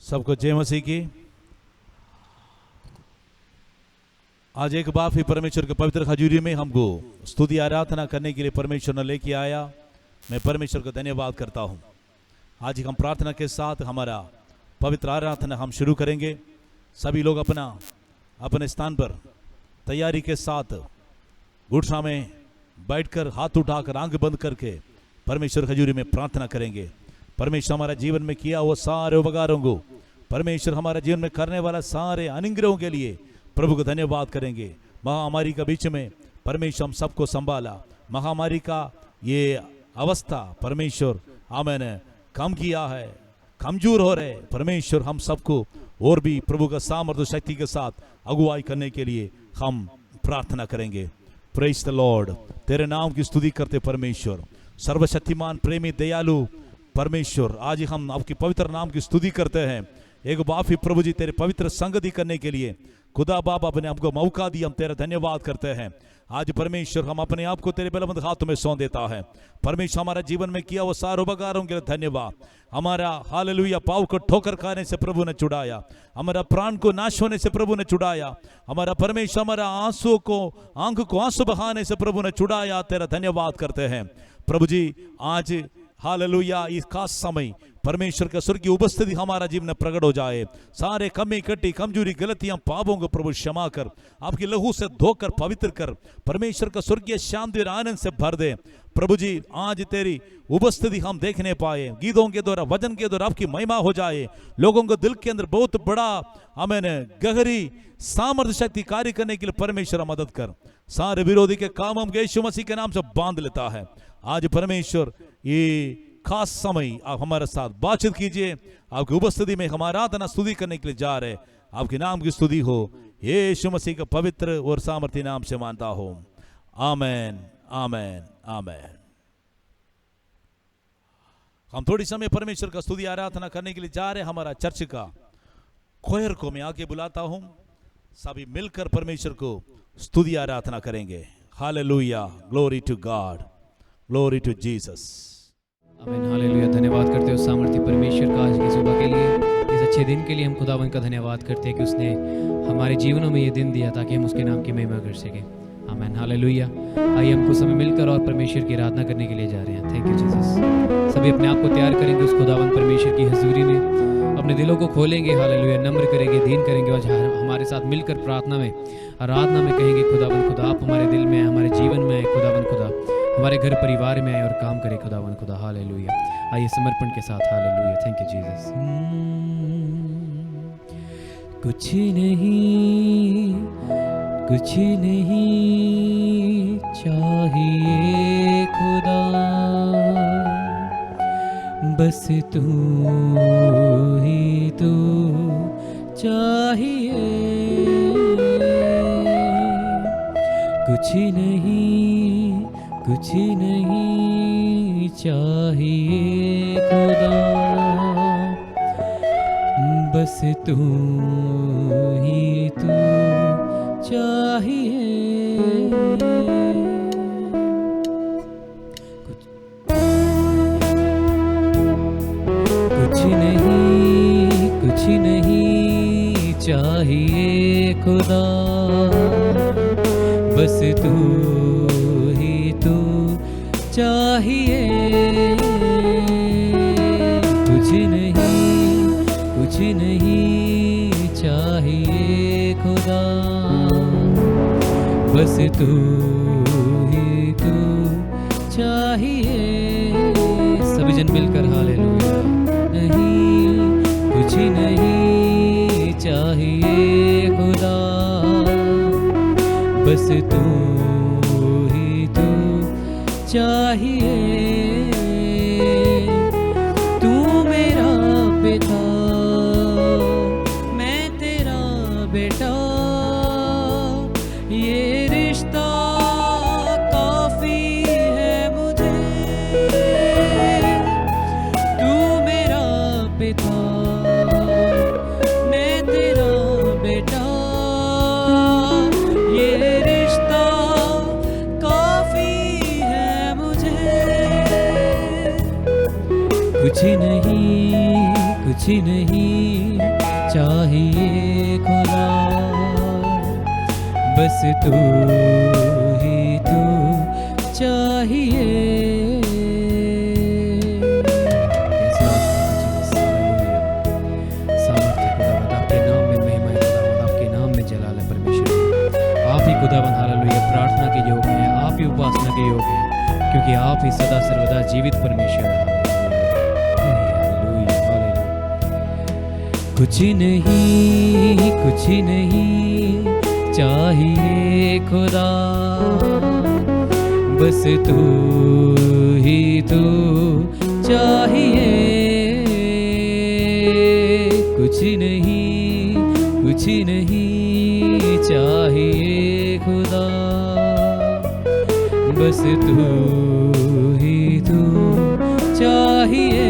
सबको जय मसीह की। आज एक बार फिर परमेश्वर के पवित्र हजूरी में हमको स्तुति आराधना करने के लिए परमेश्वर ने लेके आया। मैं परमेश्वर को धन्यवाद करता हूँ। आज हम प्रार्थना के साथ हमारा पवित्र आराधना हम शुरू करेंगे। सभी लोग अपना अपने स्थान पर तैयारी के साथ घुटना में बैठकर हाथ उठाकर आंख बंद करके परमेश्वर हजूरी में प्रार्थना करेंगे। परमेश्वर हमारे जीवन में किया वो सारे उपकारों को, परमेश्वर हमारे जीवन में करने वाला सारे अनुग्रहों के लिए प्रभु को धन्यवाद करेंगे। महामारी के बीच में परमेश्वर हम सबको संभाला। महामारी का ये अवस्था परमेश्वर हमें कम किया है, कमजोर हो रहे परमेश्वर हम सबको और भी प्रभु का सामर्थ्य शक्ति के साथ अगुवाई करने के लिए हम प्रार्थना करेंगे। Praise the Lord. तेरे नाम की स्तुति करते परमेश्वर, सर्वशक्तिमान प्रेमी दयालु परमेश्वर, आज हम आपकी पवित्र नाम की स्तुति करते हैं। एक बार फिर प्रभु जी तेरे पवित्र संगति करने के लिए खुदा बाप आपने हमको मौका दिया, हम तेरा धन्यवाद करते हैं। आज परमेश्वर हम अपने आप को तेरे बलवंत हाथों में सौंप देता है। परमेश्वर हमारा जीवन में किया वो सारे उपकारों के लिए धन्यवाद। हमारा हालेलुया पाव को ठोकर खाने से प्रभु ने छुड़ाया, हमारा प्राण को नाश होने से प्रभु ने छुड़ाया, हमारा परमेश्वर हमारा आंसू को आंख को आंसू बहाने से प्रभु ने छुड़ाया। तेरा धन्यवाद करते हैं प्रभु जी। आज हालेलुया इस खास समय परमेश्वर का स्वर्गीय उपस्थिति हमारा जीवन में प्रकट हो जाए। सारे कमी कटी कमजोरी गलतियां पापों को प्रभु क्षमा कर, आपकी लहू से धोकर पवित्र कर, परमेश्वर का स्वर्गीय शांति और आनंद से भर दे। प्रभु जी आज तेरी उपस्थिति हम देखने पाए, गीतों के द्वारा वचन के द्वारा आपकी महिमा हो जाए। लोगों को दिल के अंदर बहुत बड़ा हमें गहरी सामर्थ्य शक्ति कार्य करने के लिए परमेश्वर मदद कर। सारे विरोधी के काम हम यीशु मसीह के नाम से बांध लेता है। आज परमेश्वर ये खास समय आप हमारे साथ बातचीत कीजिए। आपकी उपस्थिति में हमारा आराधना स्तुति करने के लिए जा रहे, आपके नाम की स्तुति हो यीशु मसीह का पवित्र और सामर्थ्य नाम से मानता हो। आमेन आमेन आमेन। हम थोड़ी समय परमेश्वर का स्तुति आराधना करने के लिए जा रहे। हमारा चर्च का खोयर को मैं आगे बुलाता हूं, सभी मिलकर परमेश्वर को स्तुति आराधना करेंगे। Hallelujah, glory to God, glory to Jesus. आमीन, हालेलुया। धन्यवाद करते हो सामर्थ्य परमेश्वर का आज की सुबह के लिए, इस अच्छे दिन के लिए हम खुदावंद का धन्यवाद करते हैं कि उसने हमारे जीवनों में ये दिन दिया ताकि हम उसके नाम की महिमा कर सकें। आमीन, हालेलुया। आइए हम कुछ समय मिलकर और परमेश्वर की आराधना करने के लिए जा रहे हैं। Thank you Jesus. सभी अपने आप को तैयार करेंगे उस खुदावंद परमेश्वर की हजूरी में, अपने दिलों को खोलेंगे, हालेलुया, नम्र करेंगे, दीन करेंगे और हमारे साथ मिलकर प्रार्थना में आराधना में कहेंगे खुदावंद खुदा आप हमारे दिल में, हमारे जीवन में, खुदावंद खुदा हमारे घर परिवार में आए और काम करे खुदावंद खुदा। हालेलुया। आइए समर्पण के साथ। हालेलुया। Thank you Jesus. कुछ नहीं, कुछ नहीं चाहिए खुदा, बस तू ही तू चाहिए। कुछ नहीं, कुछ नहीं चाहिए खुदा, बस तू ही तू चाहिए। कुछ नहीं, कुछ नहीं चाहिए खुदा, बस तू ही तू चाहिए। कुछ नहीं, कुछ नहीं चाहिए खुदा, बस तू ही तू चाहिए। सभी जन मिलकर हालेलुया। नहीं, कुछ नहीं चाहिए खुदा, बस तू ही तू चाहिए। तू मेरा पिता, मैं तेरा बेटा, ये रिश्ता काफी है मुझे। तू मेरा पिता, मैं तेरा बेटा, ये रिश्ता काफी है मुझे। कुछ नहीं, कुछ नहीं चाहिए खुदा, बस तू ही तू चाहिए। सामर्थ्य खुदावंद आपके नाम में महिमा है, खुदावंद आपके नाम में जलाल है परमेश्वर। आप ही खुदावंद हालेलुया प्रार्थना के योग हैं, आप ही उपासना के योग हैं, क्योंकि आप ही सदा सर्वदा जीवित परमेश्वर हैं। Hallelujah, hallelujah. कुछ नहीं चाहिए खुदा, बस तू ही तू चाहिए। कुछ नहीं चाहिए खुदा, बस तू ही तू चाहिए।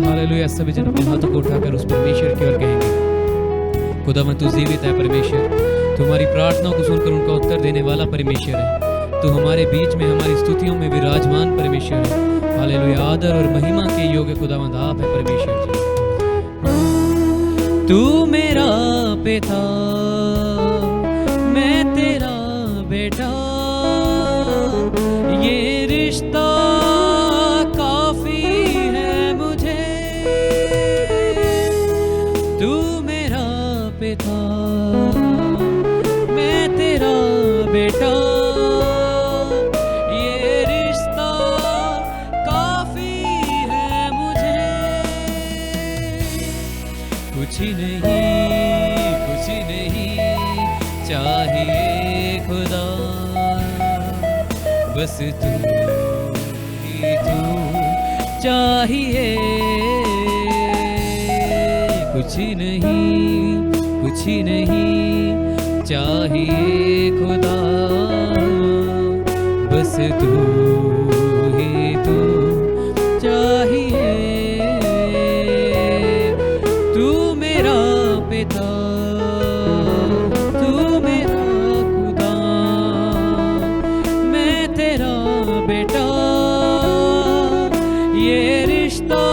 हालेलुया। सभी जन अपने हाथों को उठाकर उस परमेश्वर की ओर कहेंगे, खुदावंद तू जीवित है परमेश्वर, तुम्हारी प्रार्थनाओं को सुनकर उनका उत्तर देने वाला परमेश्वर है। तू हमारे बीच में हमारी स्तुतियों में विराजमान परमेश्वर है। हालेलुया। आदर और महिमा के योग्य खुदावंद आप है परमेश्वर जी। तू मेरा पिता, मैं तेरा बेटा, ये रिश्ता काफी है मुझे। तू मेरा पिता, मैं तेरा बेटा, ये रिश्ता काफी है मुझे। कुछ नहीं चाहिए खुदा, बस तू ही तू चाहिए। कुछ नहीं चाहिए खुदा, बस तू ही तू चाहिए। तू मेरा पिता, तू मेरा खुदा, मैं तेरा बेटा, ये रिश्ता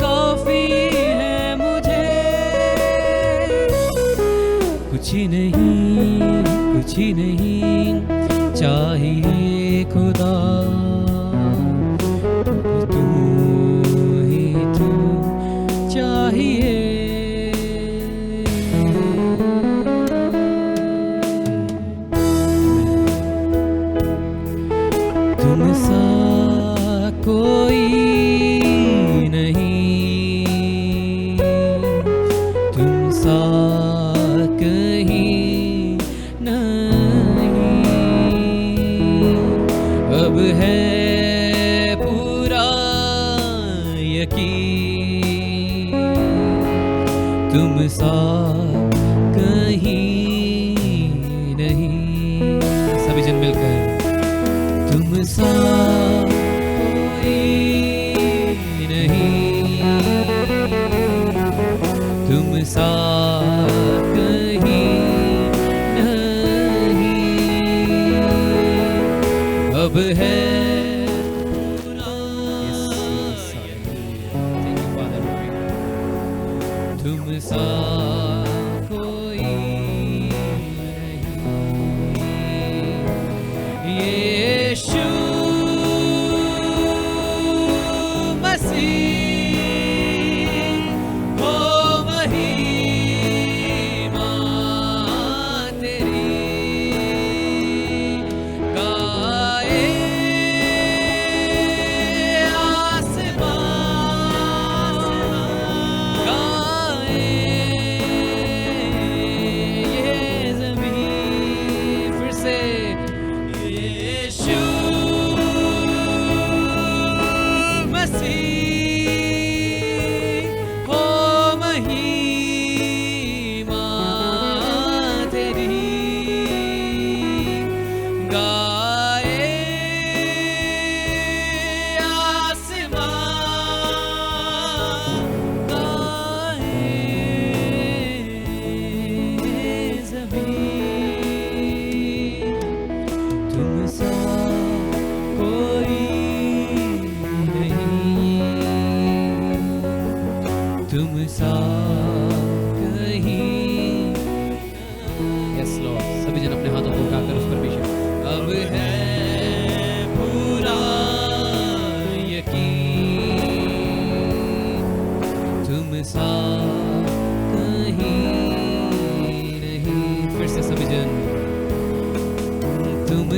काफी है मुझे। कुछ नहीं चाहिए खुदा, तू ही तू चाहिए। तुम सा कोई नहीं, तुम सा कहीं नहीं, अब है पूरा यकीन, तुम सा कहीं नहीं। सभी जन मिलकर तुम सा कोई नहीं, तुम सा कहीं नहीं, अब है पूरा तुम सा कोई नहीं। यीशु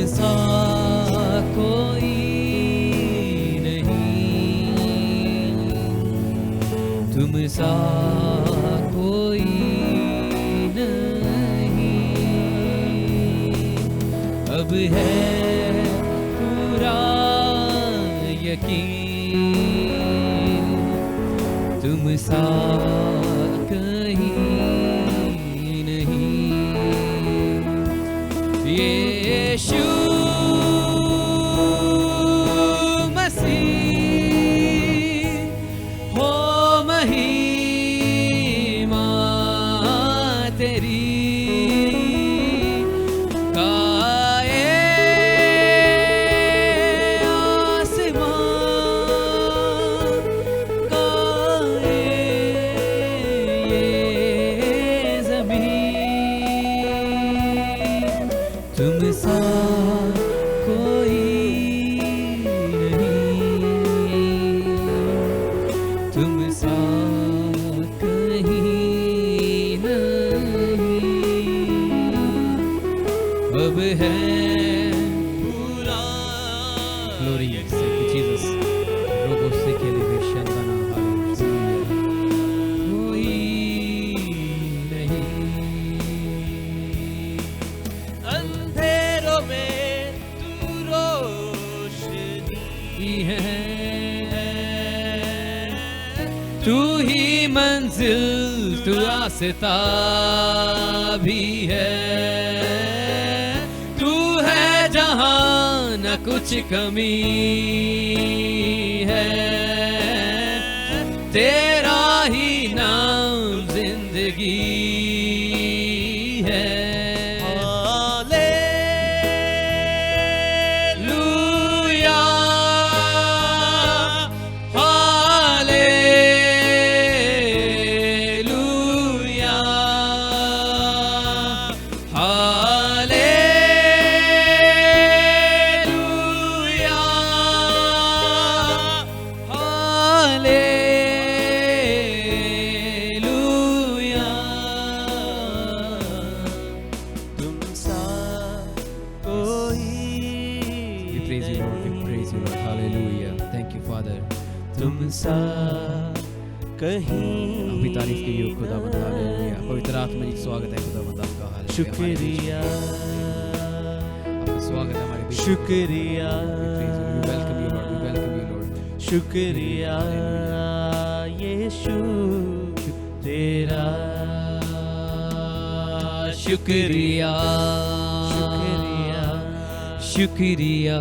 सा कोई नहीं, तुम सा कोई नहीं। अब है पूरा यकीन, तुम सा कहीं नहीं। यीशु मसीह हो महिमा तेरी, गाए आसमान, गाए ये ज़मीन, तुम सा कोई नहीं, तुम सा कहीं नहीं। अब है पूरा ग्लोरी जीसस रोगों से खेले हुए शंदना कोई नहीं। अंधेरों में तू रोशनी है, तू ही मंजिल, तू रास्ता भी है, तू है जहां न कुछ कमी है, तेरा ही नाम जिंदगी है। Hallelujah, hallelujah, hallelujah, hallelujah. तुम सा कोई, we praise you Lord, we praise you Lord, hallelujah, thank you Father। तुम सा कहीं, आपकी तारीफ के योग्य खुदावंद, हालेलुया। पवित्र आत्मा जी स्वागत है खुदावंद आपका, हालेलुया। शुक्रिया, आपका स्वागत है हमारे बीच। शुक्रिया, We praise you, we welcome you Lord, we welcome you Lord। शुक्रिया यीशु तेरा, शुक्रिया, शुक्रिया, शुक्रिया,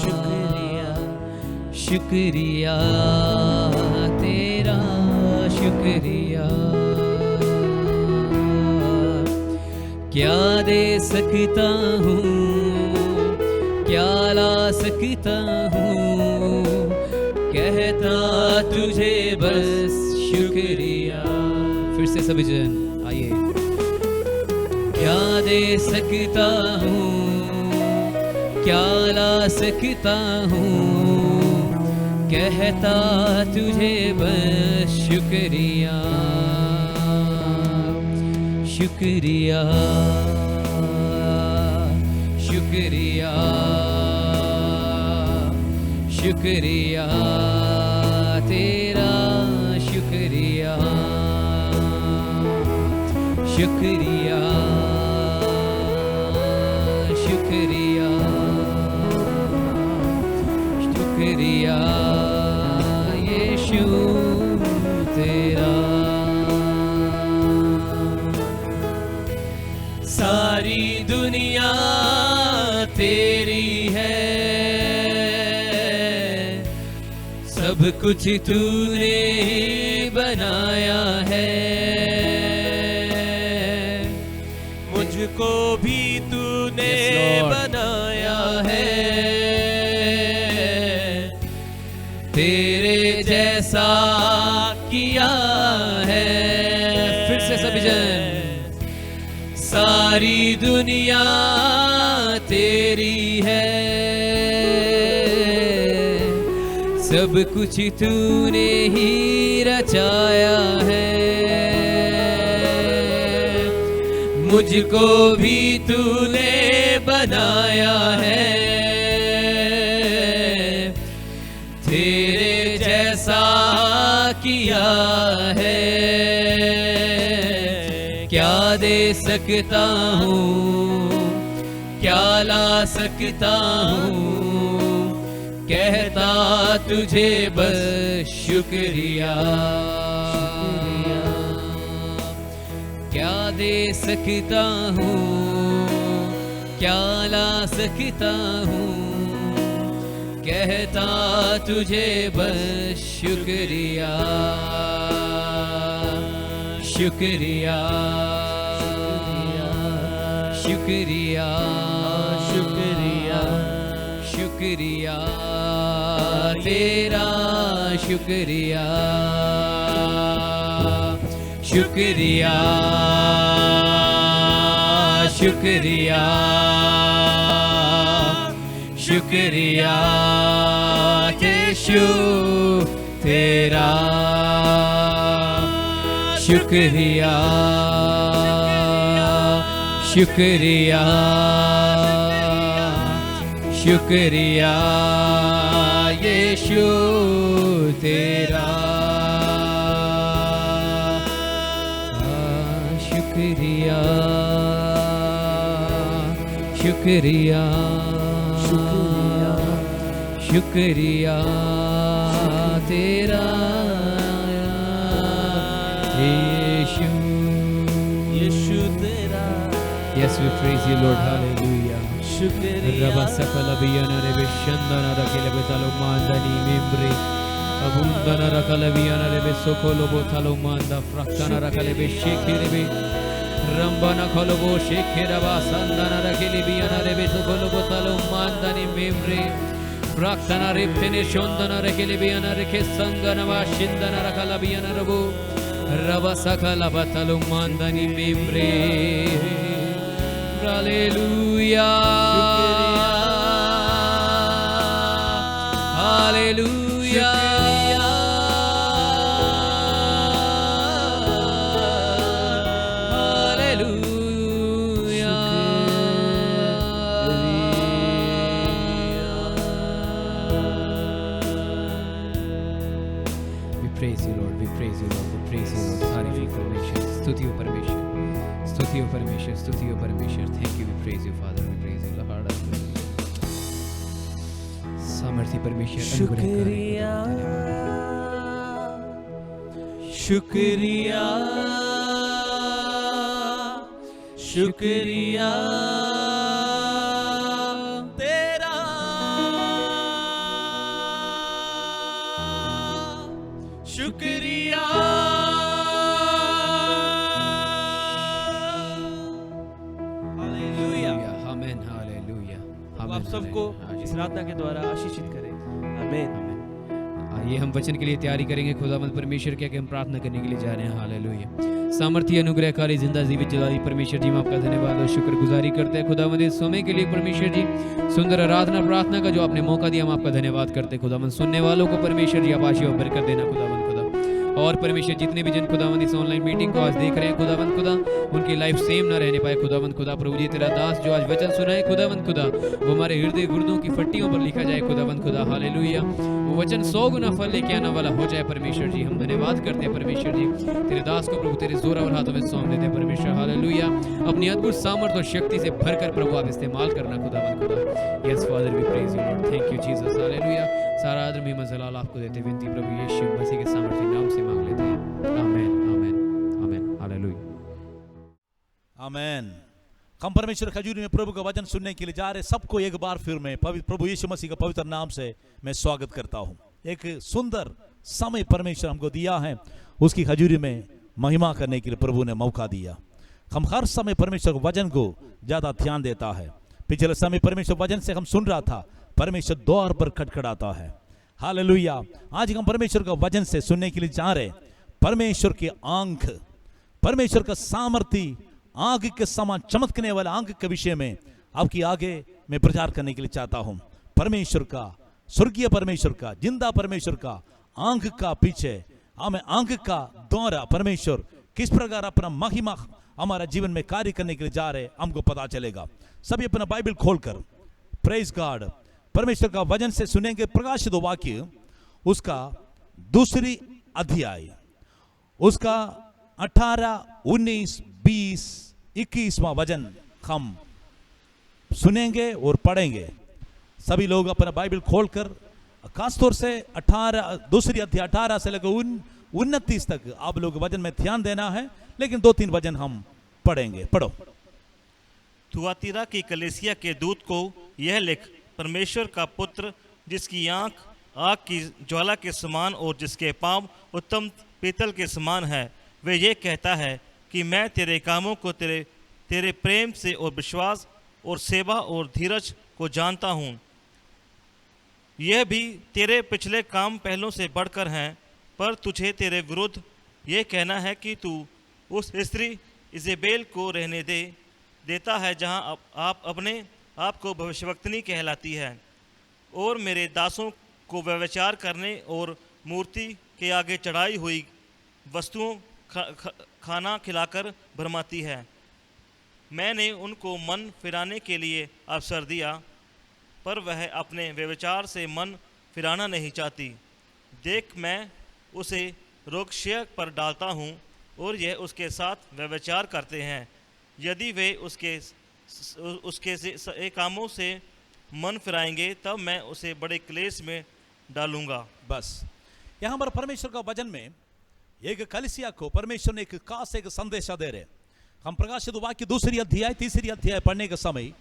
शुक्रिया, शुक्रिया तेरा, शुक्रिया। क्या दे सकता हूँ, क्या ला सकता हूँ, कहता तुझे बस शुक्रिया। फिर से सभी जन आइए। क्या दे सकता हूँ, क्या ला सकता हूँ, कहता तुझे बस शुक्रिया, शुक्रिया, शुक्रिया, शुक्रिया तेरा, शुक्रिया, शुक्रिया, शुक्रिया, शुक्रिया यीशु तेरा। सारी दुनिया तेरी है, सब कुछ तूने बनाया है, मुझको भी तूने Yes, Lord। बनाया है, तेरे जैसा किया है। फिर से सभी जन। सारी दुनिया तेरी है, सब कुछ तूने ही रचाया है, मुझको भी तूने बनाया है, तेरे जैसा किया है। क्या दे सकता हूँ, क्या ला सकता हूँ, कहता तुझे बस शुक्रिया। क्या दे सकता हूँ, क्या ला सकता हूँ, कहता तुझे बस शुक्रिया, शुक्रिया, शुक्रिया, शुक्रिया, शुक्रिया तेरा, शुक्रिया, शुक्रिया, शुक्रिया, शुक्रिया यीशु तेरा, शुक्रिया, शुक्रिया, शुक्रिया यीशु तेरा, शुक्रिया, शुक्रिया, शुक्रिया, शुक्रिया तेरा यीशु, यीशु तेरा। Yes, we praise you, Lord. Hallelujah. शुक्रिया, Rabba sakala biyana rebe shandana rakele betalo mandani membre. Abundana rakala biyana rebe sokolo botalo manda fraktana rakale be shekhe rebe. Rambana kholobo shekhe raba sandana rakele biyana rebe sokolo botalo mandani membre. Fraktana reptene shondana rakele biyana reke sangana va shindana rakala biyana rabo. Rabba sakala batalo mandani membre. Hallelujah, Hallelujah, We praise you, Lord. We praise you, Lord. We praise you, Lord. तारीफ परमेश्वर, स्तुति हो परमेश्वर, स्तुति हो परमेश्वर, स्तुति हो परमेश्वर. Thank you. We praise you, Father. We praise you, Lord. सामर्थ्य परमेश्वर, शुक्रिया, शुक्रिया, शुक्रिया तेरा, शुक्रिया, हालेलुया। आमेन, हालेलुया। आप सबको इस प्रार्थना के द्वारा आशीषित करें, आमीन। आइए हम वचन के लिए तैयारी करेंगे। खुदावंद परमेश्वर के आगे हम प्रार्थना करने के लिए जा रहे हैं। हालेलुया। सामर्थ्य, अनुग्रहकारी, जिंदा जीवित जलाली परमेश्वर जी, हम आपका धन्यवाद और शुक्रगुजारी करते हैं खुदावंद इस समय के लिए परमेश्वर जी। सुंदर आराधना प्रार्थना का जो आपने मौका दिया, हम आपका धन्यवाद करते हैं खुदावंद। सुनने वालों को परमेश्वर जी आप आशीष और बरकत देना खुदावंद खुदा। और परमेश्वर जितने भी जन खुदावंद इस ऑनलाइन मीटिंग को आज देख रहे हैं खुदावंद खुदा, उनकी लाइफ सेम ना रहने पाए खुदावंद खुदा। प्रभु जी तेरा दास जो आज वचन सुनाए खुदावंद खुदा, वो हमारे हृदय गुर्दों की फट्टियों पर लिखा जाए खुदावंद खुदा। हालेलुया। वो वचन 100 गुना फल लेके आने वाला हो जाए परमेश्वर जी। हम धन्यवाद करते हैं परमेश्वर जी। तेरे दास को प्रभु तेरे जोरावर हाथों में सौंप देते हैं परमेश्वर। हालेलुया। अपनी अद्भुत सामर्थ और शक्ति से भरकर प्रभु आप इस्तेमाल करना खुदावंद खुदा। Yes father, we praise you lord. Thank you Jesus. Hallelujah. सारा आदर महिमा जलाल आपको देते विनती प्रभु यीशु मसीह के सामर्थ्य नाम से मांग लेते हैं। आमेन, आमेन, आमेन। हालेलुया, आमेन। हम परमेश्वर खजूरी में प्रभु का वचन सुनने के लिए जा रहे सबको एक बार फिर मैं प्रभु यीशु मसीह का पवित्र नाम से मैं स्वागत करता हूं। एक सुंदर समय परमेश्वर हमको दिया है, उसकी खजूरी में महिमा करने के लिए प्रभु ने मौका दिया। हम हर समय परमेश्वर के वचन को ज्यादा ध्यान देता है। पिछले समय परमेश्वर वचन से हम सुन रहा था, परमेश्वर द्वार पर खटखटाता है। हालेलुया। आज हम परमेश्वर का वचन से सुनने के लिए जा रहे, परमेश्वर की आंख, परमेश्वर का सामर्थ्य, आंख के समान चमकने वाला आंख के विषय में आपकी आगे मैं प्रचार करने के लिए चाहता हूं। परमेश्वर का, स्वर्गीय परमेश्वर का, जिंदा परमेश्वर का आंख का पीछे हमें आंख का द्वारा परमेश्वर किस प्रकार अपना महिमा हमारा जीवन में कार्य करने के लिए जा रहे हमको पता चलेगा। सभी अपना बाइबल खोलकर प्रेज गॉड परमेश्वर का वचन से सुनेंगे। प्रकाशित वाक्य उसका 2 अध्याय उसका 18, 19, 20, 21वां वचन हम सुनेंगे और पढ़ेंगे। सभी लोग अपना बाइबल खोलकर खासतौर से 2 अध्याय 18 से लेकर 29 तक आप लोग वचन में ध्यान देना है, लेकिन 2-3 वचन हम पढ़ेंगे। पढ़ो। थुआतीरा की कलीसिया के दूत को यह लिख, परमेश्वर का पुत्र जिसकी आंख आग की ज्वाला के समान और जिसके पांव उत्तम पीतल के समान है, वे ये कहता है कि मैं तेरे कामों को तेरे प्रेम से और विश्वास और सेवा और धीरज को जानता हूँ। यह भी तेरे पिछले काम पहलों से बढ़कर हैं, पर तुझे तेरे विरुद्ध ये कहना है कि तू उस स्त्री इजेबेल को रहने देता है जहाँ आप अपने आप को भविष्यवक्तनी कहलाती है और मेरे दासों को व्यभिचार करने और मूर्ति के आगे चढ़ाई हुई वस्तुओं खाना खिलाकर भरमाती है। मैंने उनको मन फिराने के लिए अवसर दिया, पर वह अपने व्यभिचार से मन फिराना नहीं चाहती। देख, मैं उसे रोगक्षय पर डालता हूँ और यह उसके साथ व्यभिचार करते हैं। यदि वे उसके से कामों से मन फिराएंगे, तब मैं उसे बड़े क्लेश में डालूंगा। बस यहाँ पर परमेश्वर का वचन में एक कलीसिया को परमेश्वर ने एक खास एक संदेशा दे रहे। हम प्रकाशित वाक्य 2 अध्याय 3 अध्याय पढ़ने के समय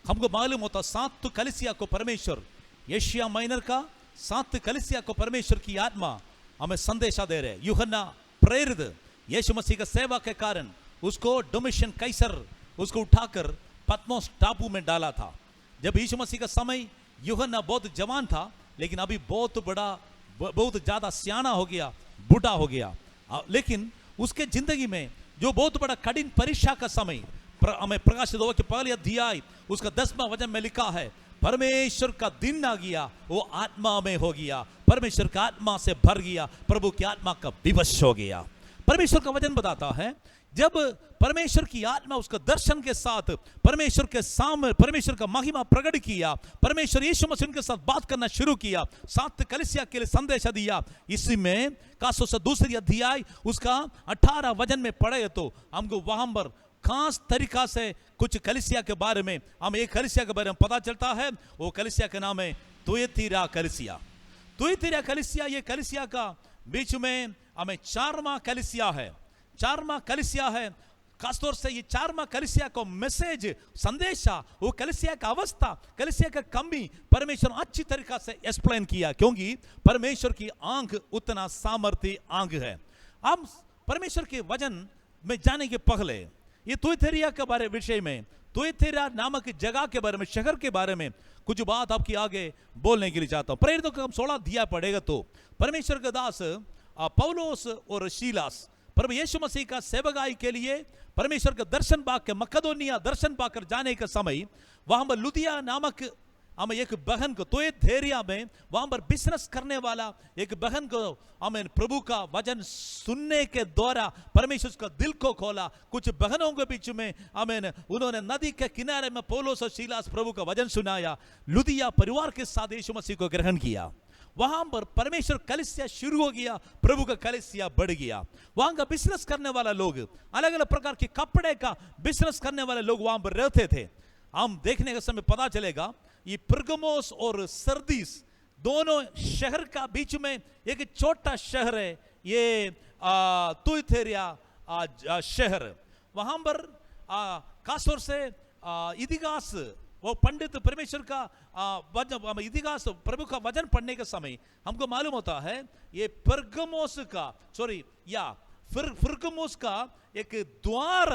हमको मालूम होता 7 कलीसिया को परमेश्वर, एशिया माइनर का 7 कलीसिया को परमेश्वर की आत्मा हमें संदेशा दे रहे। यूहन्ना प्रेरित यीशु मसीह का सेवा के कारण उसको डोमिशियन कैसर उसको उठाकर पत्मोस टापू में डाला था। जब यीशु मसीह का समय यूहन्ना बहुत जवान था, लेकिन अभी बहुत ज्यादा सियाना हो गया, बूढ़ा हो गया। लेकिन उसके जिंदगी में जो बहुत बड़ा कठिन परीक्षा का समय हमें प्रकाशित वाक्य 1 अध्याय उसका 10वां वचन में लिखा है, परमेश्वर का दिन आ गया, वो आत्मा में हो गया, परमेश्वर का आत्मा से भर गया, प्रभु की आत्मा का विवश हो गया। परमेश्वर का वचन बताता है जब परमेश्वर की आत्मा उसका दर्शन के साथ परमेश्वर के सामने परमेश्वर का महिमा प्रकट किया, परमेश्वर यीशु मसीह के साथ बात करना शुरू किया, 7 कलीसिया के लिए संदेश दिया। इसी में खासतौर से 2 अध्याय उसका 18 वचन में पढ़े तो हमको वहां पर खास तरीका से कुछ कलीसिया के बारे में हम एक कलीसिया के बारे में पता चलता है। वो कलीसिया का नाम है तुयतीरा कलीसिया। तुयतीरा कलीसिया ये कलीसिया का बीच में हमें 4वां कलीसिया है, 4वां कलीसिया है। खासतौर से ये 4वां कलीसिया को मैसेज संदेशा, वो कलीसिया का अवस्था, कलीसिया का कमी परमेश्वर अच्छी तरीका से एक्सप्लेन किया, क्योंकि परमेश्वर की आंख उतना सामर्थ्य आंख है। हम परमेश्वर के वचन में जाने के पहले ये तुयथेरिया के बारे विषय में, तुयथेरिया नामक जगह के बारे में, शहर के बारे में कुछ बात आपके आगे बोलने के लिए चाहता हूं। प्रेरितों का हम 16 अध्याय पढ़ेगा तो परमेश्वर के दास पौलोस और शीलास प्रभु यीशु मसीह का सेवकाई के लिए परमेश्वर का दर्शन पाकर मकदोनिया दर्शन पाकर जाने का समय वहां पर लुदिया नामक हमें एक बहन को तुयथेरिया में वहां पर बिजनेस करने वाला एक बहन को हमें प्रभु का वचन सुनने के द्वारा परमेश्वर का दिल को खोला। कुछ बहनों के बीच में हमें उन्होंने नदी के किनारे में पौलोस और सीलास प्रभु का वचन सुनाया। लुदिया परिवार के साथ यीशु मसीह को ग्रहण किया। वहां पर परमेश्वर कलीसिया शुरू हो गया, प्रभु का कलीसिया बढ़ गया। वहां का बिजनेस करने वाला लोग, अलग अलग प्रकार के कपड़े का बिजनेस करने वाले लोग वहां पर रहते थे। हम देखने के समय पता चलेगा ये परगमोस और सरदीस दोनों शहर का बीच में एक छोटा शहर है, ये तुयथेरिया शहर। वहां पर खासतौर से इतिहास वो पंडित परमेश्वर का इतिहास प्रभु का वचन पढ़ने के समय हमको मालूम होता है ये परगमोस का फिरगमोस का एक द्वार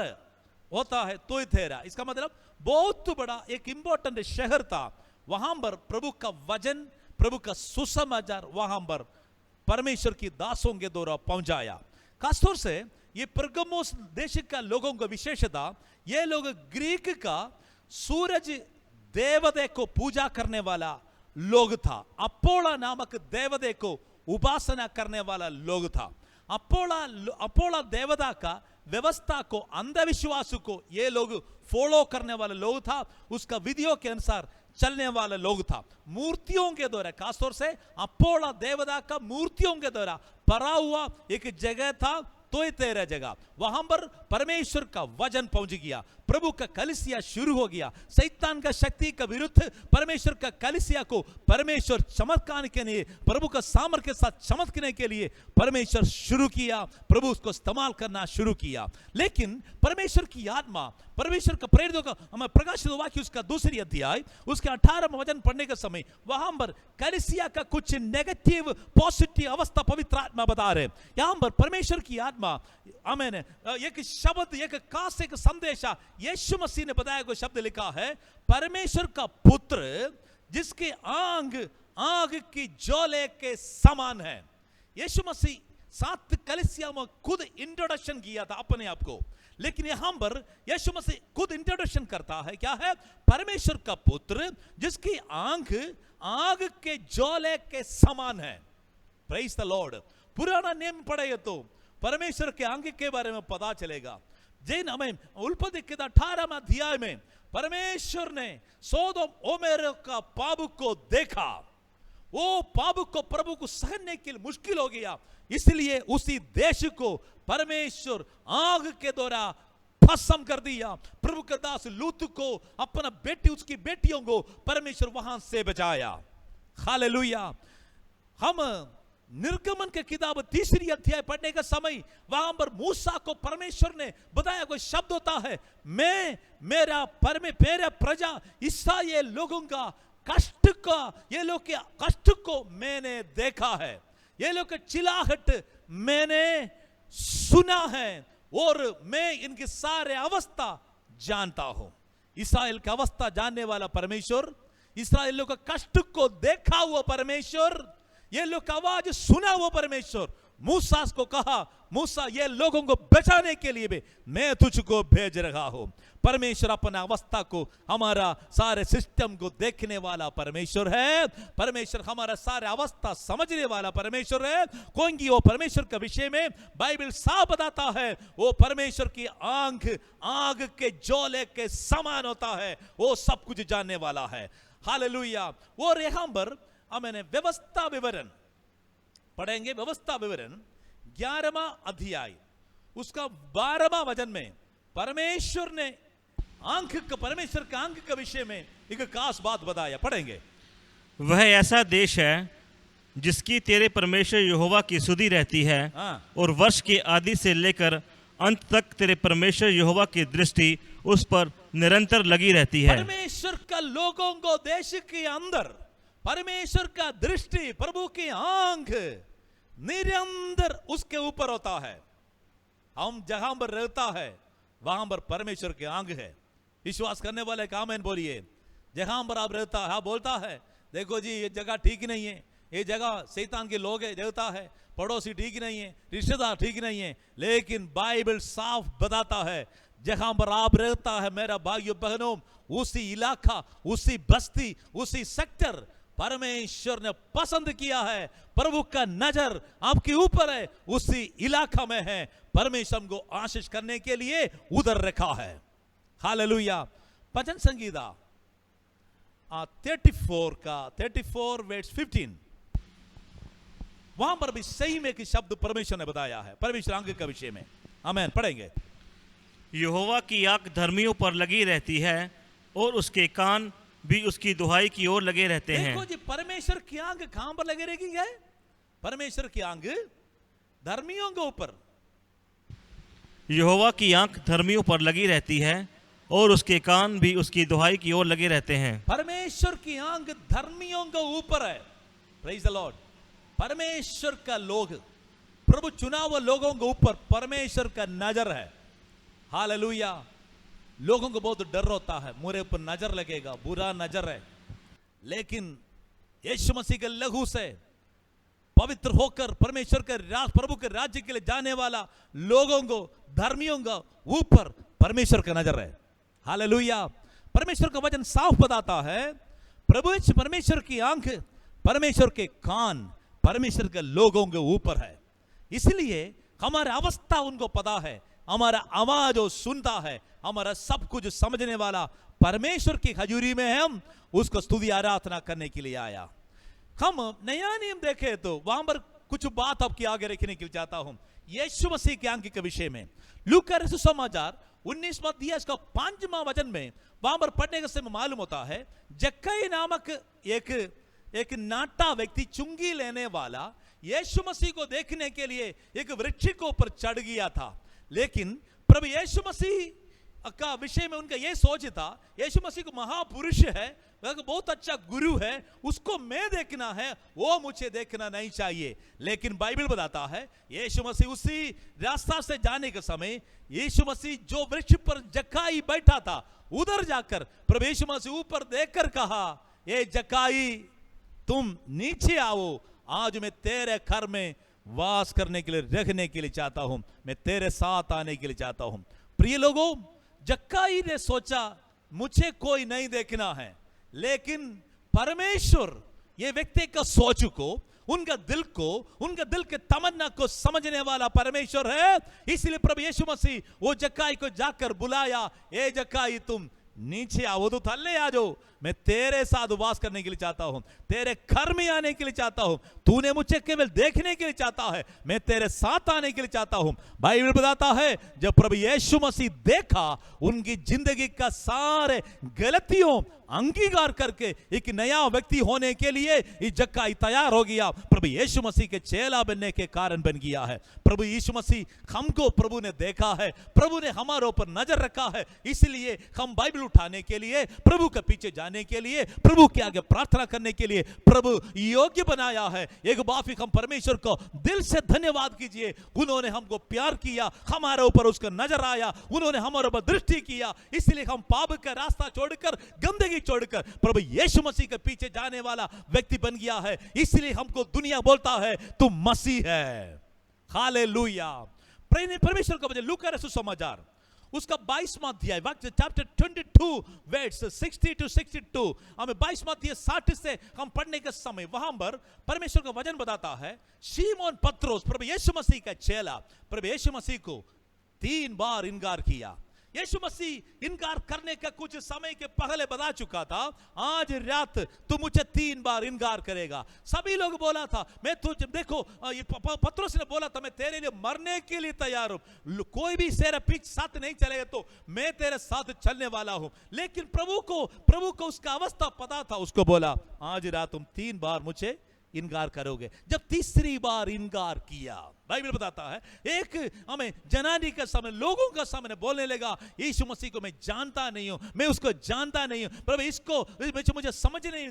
होता है तुयथेरिया। इसका मतलब बहुत बड़ा एक इंपॉर्टेंट शहर था। वहां पर प्रभु का वचन, प्रभु का सुसमाचार वहां पर परमेश्वर की दासों के द्वारा पहुंचाया। खासतौर से ये परगमोस देश का लोगों का विशेषता, ये लोग ग्रीक का सूरज देवता को पूजा करने वाला लोग था। अपोला नामक देवता को उपासना करने वाला लोग था। अपोला देवता का व्यवस्था को, अंधविश्वास को ये लोग फॉलो करने वाले लोग था, उसका विधियों के अनुसार चलने वाले लोग था। मूर्तियों के द्वारा, खासतौर से अपोलो देवता का मूर्तियों के द्वारा भरा हुआ एक जगह था, तो ये तेरा जगह, वहां पर परमेश्वर का वचन पहुंच गया, प्रभु का कलीसिया शुरू हो गया। शैतान का शक्ति का विरुद्ध परमेश्वर का कलीसिया को परमेश्वर चमत्कार के लिए, प्रभु का सामर्थ्य के साथ चमत्कने के लिए परमेश्वर शुरू किया, प्रभु उसको इस्तेमाल करना शुरू किया। लेकिन परमेश्वर की आत्मा, परमेश्वर का प्रेरितों का, हमें प्रकाशित वाक्य उसका 2 अध्याय उसके 18 वचन पढ़ने के समय वहां पर कलीसिया का कुछ नेगेटिव पॉजिटिव अवस्था पवित्र आत्मा बता रहे। यहां पर परमेश्वर की आत्मा, आमीन, एक शब्द, एक खास एक संदेशा यीशु मसीह ने बताया, कोई शब्द लिखा है, परमेश्वर का पुत्र जिसके आग की ज्वाला के समान है। यीशु मसीह 7 कलीसिया में खुद इंट्रोडक्शन किया था अपने आप को, लेकिन यहां पर यीशु मसीह खुद इंट्रोडक्शन करता है, क्या है? परमेश्वर का पुत्र जिसकी आग के ज्वाला के समान है। Praise the lord. पुराना नियम पढ़ेगा तो परमेश्वर के अंग के बारे में पता चलेगा। जिन हमें उत्पत्ति के 18 अध्याय में परमेश्वर ने सोदोम ओमेर का पाप को देखा, वो पाप को प्रभु को सहने के लिए मुश्किल हो गया, इसलिए उसी देश को परमेश्वर आग के द्वारा भस्म कर दिया। प्रभु के दास लूत को, अपना बेटी, उसकी बेटियों को परमेश्वर वहां से बचाया। हालेलुया। हम निर्गमन के किताब 3 अध्याय पढ़ने का समय वहां पर मूसा को परमेश्वर ने बताया, कोई शब्द होता है, मैं मेरा प्रजा इस्राएल लोगों का कष्ट का, ये लोग के कष्ट को मैंने देखा है, ये लोग के चिल्लाहट मैंने सुना है, और मैं इनकी सारे अवस्था जानता हूं। इस्राएल की अवस्था जानने वाला परमेश्वर, इस्राएल लोग का कष्ट को देखा हुआ परमेश्वर, ये लोग का आवाज सुना हुआ परमेश्वर मूसा को कहा, मूसा ये लोगों को बचाने के लिए भी मैं तुझको भेज रहा हूं। परमेश्वर अपना अवस्था को, हमारा सारे सिस्टम को देखने वाला परमेश्वर है। परमेश्वर हमारा सारे अवस्था समझने वाला परमेश्वर है, क्योंकि वो परमेश्वर के विषय में बाइबल साफ बताता है, वो परमेश्वर की आग के ज्वाले के समान होता है, वो सब कुछ जानने वाला है। हालेलुया। और यहां पर मैंने व्यवस्था विवरण पढ़ेंगे। व्यवस्था विवरण 11वां अध्याय उसका 12वां वचन में परमेश्वर ने परमेश्वर के अंक के विषय में एक खास बात बताया, पढ़ेंगे। वह ऐसा देश है जिसकी तेरे परमेश्वर यहोवा की सुधि रहती है, और वर्ष के आदि से लेकर अंत तक तेरे परमेश्वर यहोवा की दृष्टि उस पर निरंतर लगी रहती है। परमेश्वर का लोगों को देश के अंदर परमेश्वर का दृष्टि, प्रभु की आंख निरंतर उसके ऊपर होता है। हम जहां पर रहता है वहां पर परमेश्वर की आंख है। विश्वास करने वाले आमीन बोलिए। जहां पर आप रहता है, आप बोलता है, देखो जी ये जगह ठीक नहीं है, ये जगह शैतान के लोग है, देवता है, पड़ोसी ठीक नहीं है, रिश्तेदार ठीक नहीं है, लेकिन बाइबल साफ बताता है जहां पर आप रहता है मेरा भाइयों बहनों, उसी इलाका, उसी बस्ती, उसी सेक्टर परमेश्वर ने पसंद किया है। प्रभु का नजर आपके ऊपर है, उसी इलाका में है। परमेश्वर को आशीष करने के लिए उधर रखा है। हालेलुया। भजन संगीता 34 वर्स 15, वहां पर भी सही में कि शब्द परमेश्वर ने बताया है परमेश्वर अंग के विषय में। आमीन। पढ़ेंगे। यहोवा की आंख धर्मियों पर लगी रहती है, और उसके कान भी उसकी दुहाई की ओर लगे रहते हैं। देखो जी, परमेश्वर की आंख कहां पर लगे रहेगी? है परमेश्वर की आंख धर्मियों के ऊपर। यहोवा की आंख धर्मियों पर लगी रहती है, और उसके कान भी उसकी दुहाई की ओर लगे रहते हैं। परमेश्वर की आंख धर्मियों के ऊपर है। Praise the Lord. परमेश्वर का लोग, प्रभु चुनाव लोगों के ऊपर परमेश्वर का नजर है। हालेलुया। लोगों को बहुत डर होता है, मेरे ऊपर नजर लगेगा, बुरा नजर है, लेकिन यीशु मसीह के लहू से पवित्र होकर परमेश्वर के प्रभु के राज्य के लिए जाने वाला लोगों को, धर्मियों का ऊपर परमेश्वर का नजर है। हालेलुया। परमेश्वर का वचन साफ बताता है, प्रभु परमेश्वर की आंख, परमेश्वर के कान परमेश्वर के लोगों के ऊपर है। इसलिए हमारी अवस्था उनको पता है, हमारा आवाज वो सुनता है, हमारा सब कुछ समझने वाला परमेश्वर की हजूरी में हम उसको स्तुति आराधना करने के लिए आया। हम नया नियम देखे तो वहां पर कुछ बात आपके आगे रखने के लिए चाहता हूं यीशु मसीह के अंक के विषय में। लूका रसूल समाचार 19वां अध्याय इसका 5वां वचन में वहां पर पढ़ने का समय मालूम होता है, जक्कई नामक एक नाटा व्यक्ति, चुंगी लेने वाला, यीशु मसीह को देखने के लिए एक वृक्ष के ऊपर चढ़ गया था। लेकिन प्रभु यीशु मसीह का विषय में उनका यह सोच था, यीशु मसीह को महापुरुष है, वह बहुत अच्छा गुरु है, उसको मैं देखना है, वो मुझे देखना नहीं चाहिए। लेकिन बाइबल बताता है यीशु मसीह उसी रास्ता से जाने के समय यीशु मसीह जो वृक्ष पर जक्कई बैठा था उधर जाकर प्रभु यीशु मसीह ऊपर देखकर कहा, ये जक्कई तुम नीचे आओ, आज मैं तेरे घर में वास करने के लिए, रहने के लिए चाहता हूं, मैं तेरे साथ आने के लिए चाहता हूं। प्रिय लोगों, जक्कई ने सोचा मुझे कोई नहीं देखना है, लेकिन परमेश्वर ये व्यक्ति का सोच को, उनका दिल के तमन्ना को समझने वाला परमेश्वर है। इसलिए प्रभु यीशु मसीह वो जक्कई को जाकर बुलाया, ए जक्कई तुम नीचे आओ, तो थल्ले आ जाओ, मैं तेरे साथ वास करने के लिए चाहता हूं, तेरे घर में आने के लिए चाहता हूं, तूने मुझे केवल देखने के लिए चाहता है, मैं तेरे साथ आने के लिए चाहता हूं। बाइबल बताता है जब प्रभु यीशु मसीह देखा, उनकी जिंदगी का सारे गलतियों अंगीकार करके एक नया व्यक्ति होने के लिए ये जक्कई तैयार हो गया, प्रभु यीशु मसीह के चेला बनने के कारण बन गया है। प्रभु यीशु मसीह हमको प्रभु ने देखा है, प्रभु ने हमारे ऊपर नजर रखा है, इसलिए हम बाइबल उठाने के लिए, प्रभु के पीछे जाने के लिए, प्रभु के आगे प्रार्थना करने के लिए प्रभु योग्य बनाया है। एक बार फिर हम परमेश्वर को दिल से धन्यवाद कीजिए, उन्होंने हमको प्यार किया, हमारे ऊपर उसका नजर आया, उन्होंने हमारे ऊपर दृष्टि किया, इसलिए हम पाप का रास्ता छोड़कर, गंदगी छोड़कर प्रभु यीशु मसीह के पीछे जाने वाला व्यक्ति बन गया है। इसलिए हमको दुनिया बोलता है तू मसीह है। हालेलुया। परमेश्वर का वचन लूका रसूल समाचार उसका 22वां अध्याय, चैप्टर 22 वर्स 60 to 62, हमें 22वां अध्याय 60 से हम पढ़ने के समय वहां पर परमेश्वर का वचन बताता है, शिमोन पत्रोस प्रभु यीशु मसीह का चेला प्रभु यीशु मसीह को 3 बार इनकार किया। यीशु मसीह इनकार करने का कुछ समय के पहले बता चुका था, आज रात तू मुझे 3 बार इनकार करेगा। सभी लोग बोला था, मैं तुझे देखो, पत्रोस ने बोला था मैं तेरे लिए मरने के लिए तैयार हूं, कोई भी तेरे पीछे साथ नहीं चलेगा तो मैं तेरे साथ चलने वाला हूं। लेकिन प्रभु को उसका अवस्था पता था, उसको बोला आज रात तुम 3 बार मुझे इनकार करोगे। जब तीसरी बार इनकार किया, बाइबल बताता है एक हमें जनानी का सामने, लोगों का सामने बोलने लगा, यीशु मसीह को मैं जानता नहीं हूं, मैं उसको जानता नहीं हूं, प्रभु इसको मुझे समझ में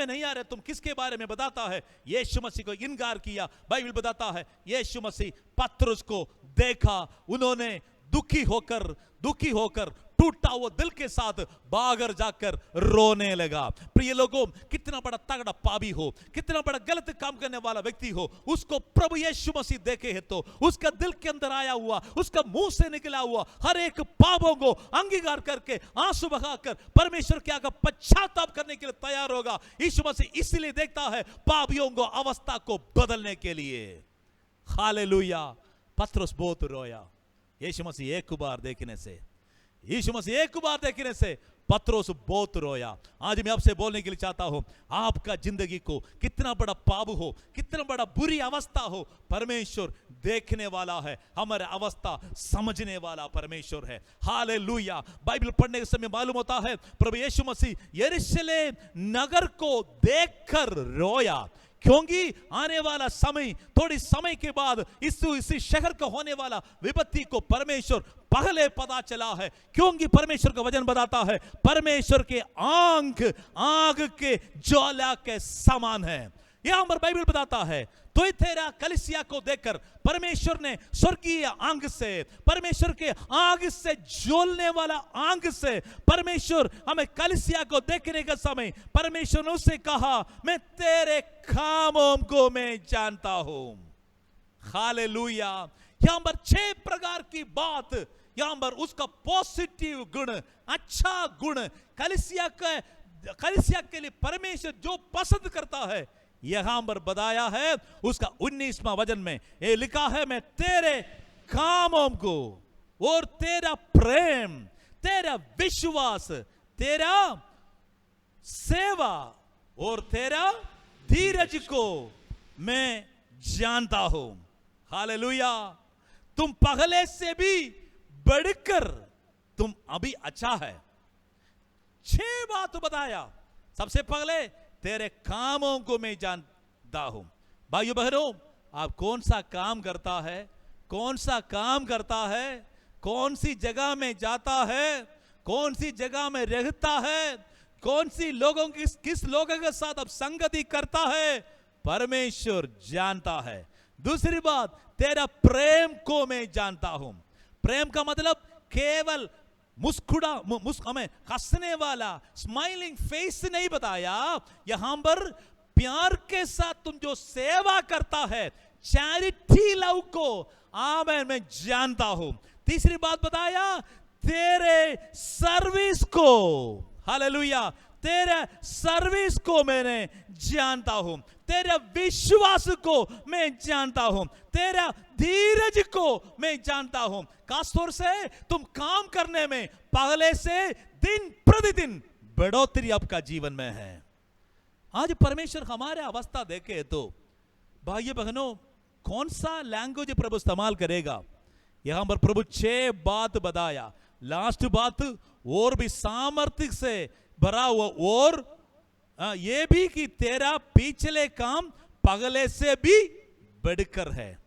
नहीं आ रहा, तुम किसके बारे में बताता है। यीशु मसीह को इनकार किया। बाइबल बताता है यीशु मसीह पत्रुस को देखा, उन्होंने दुखी होकर टूटा हुआ दिल के साथ बाहर जाकर रोने लगा। प्रिय लोगों, कितना बड़ा तगड़ा पापी हो, कितना बड़ा गलत काम करने वाला व्यक्ति हो, उसको प्रभु यीशु मसीह देखे है तो उसका दिल के अंदर आया हुआ, उसका मुंह से निकला हुआ हर एक पापों को अंगीकार करके, आंसू बहाकर परमेश्वर के आगे पश्चाताप करने के लिए तैयार होगा। यीशु मसीह इसलिए देखता है पापियों को अवस्था को बदलने के लिए। हालेलुया। पत्रुस बहुत रोया। यीशु मसीह एक बार देखने से पत्रुस बहुत रोया। आज मैं आपसे बोलने के लिए चाहता हूं, आपका जिंदगी को कितना बड़ा पाप हो, कितना बड़ा बुरी अवस्था हो, परमेश्वर देखने वाला है, हमारा अवस्था समझने वाला परमेश्वर है। हालेलुया। बाइबल पढ़ने के समय मालूम होता है प्रभु यीशु मसीह यरूशलेम नगर को देखकर रोया, क्योंकि आने वाला समय, थोड़ी समय के बाद इसी शहर का होने वाला विपत्ति को परमेश्वर पहले पता चला है। क्योंकि परमेश्वर का वचन बताता है परमेश्वर के आग के ज्वाला के समान है। यहां पर बाइबल बताता है तो तेरा कलीसिया को देखकर परमेश्वर ने स्वर्गीय आग से, परमेश्वर के आग से ज्वलने वाला आग से परमेश्वर हमें कलीसिया को देखने का समय परमेश्वर ने उससे कहा मैं तेरे कामों को मैं जानता हूं। हालेलुया। यहां पर 6 प्रकार की बात, यहां पर उसका पॉजिटिव गुण, अच्छा गुण, कलीसिया के लिए परमेश्वर जो पसंद करता है यहां पर बताया है। उसका 19वां वचन में ये लिखा है मैं तेरे कामों को और तेरा प्रेम, तेरा विश्वास, तेरा सेवा और तेरा धीरज को मैं जानता हूं। हालेलुया। तुम पहले से भी बढ़कर तुम अभी अच्छा है। 6 बात बताया। सबसे पहले तेरे कामों को मैं जानता हूं। भाइयों बहनों, आप कौन सा काम करता है, कौन सा काम करता है, कौन सी जगह में जाता है, कौन सी जगह में रहता है, कौन सी लोगों की किस लोगों के साथ अब संगति करता है, परमेश्वर जानता है। दूसरी बात, तेरा प्रेम को मैं जानता हूं। प्रेम का मतलब केवल हमें हंसने वाला स्माइलिंग फेस नहीं बताया, यहां पर प्यार के साथ तुम जो सेवा करता है, चैरिटी लव को आमेन मैं जानता हूं। तीसरी बात बताया, तेरे सर्विस को, हालेलुया, तेरे सर्विस को मैंने जानता हूं, तेरे विश्वास को मैं जानता हूं, तेरा धीरज को मैं जानता हूं। खासतौर से तुम काम करने में पहले से दिन प्रतिदिन बढ़ोतरी आपका जीवन में है। आज परमेश्वर हमारे अवस्था देखे तो भाइयों बहनों, कौन सा लैंग्वेज प्रभु इस्तेमाल करेगा। यहां पर प्रभु 6 बात बताया। लास्ट बात और भी सामर्थ्य से भरा हुआ, और ये भी कि तेरा पिछले काम पहले से भी बढ़कर है।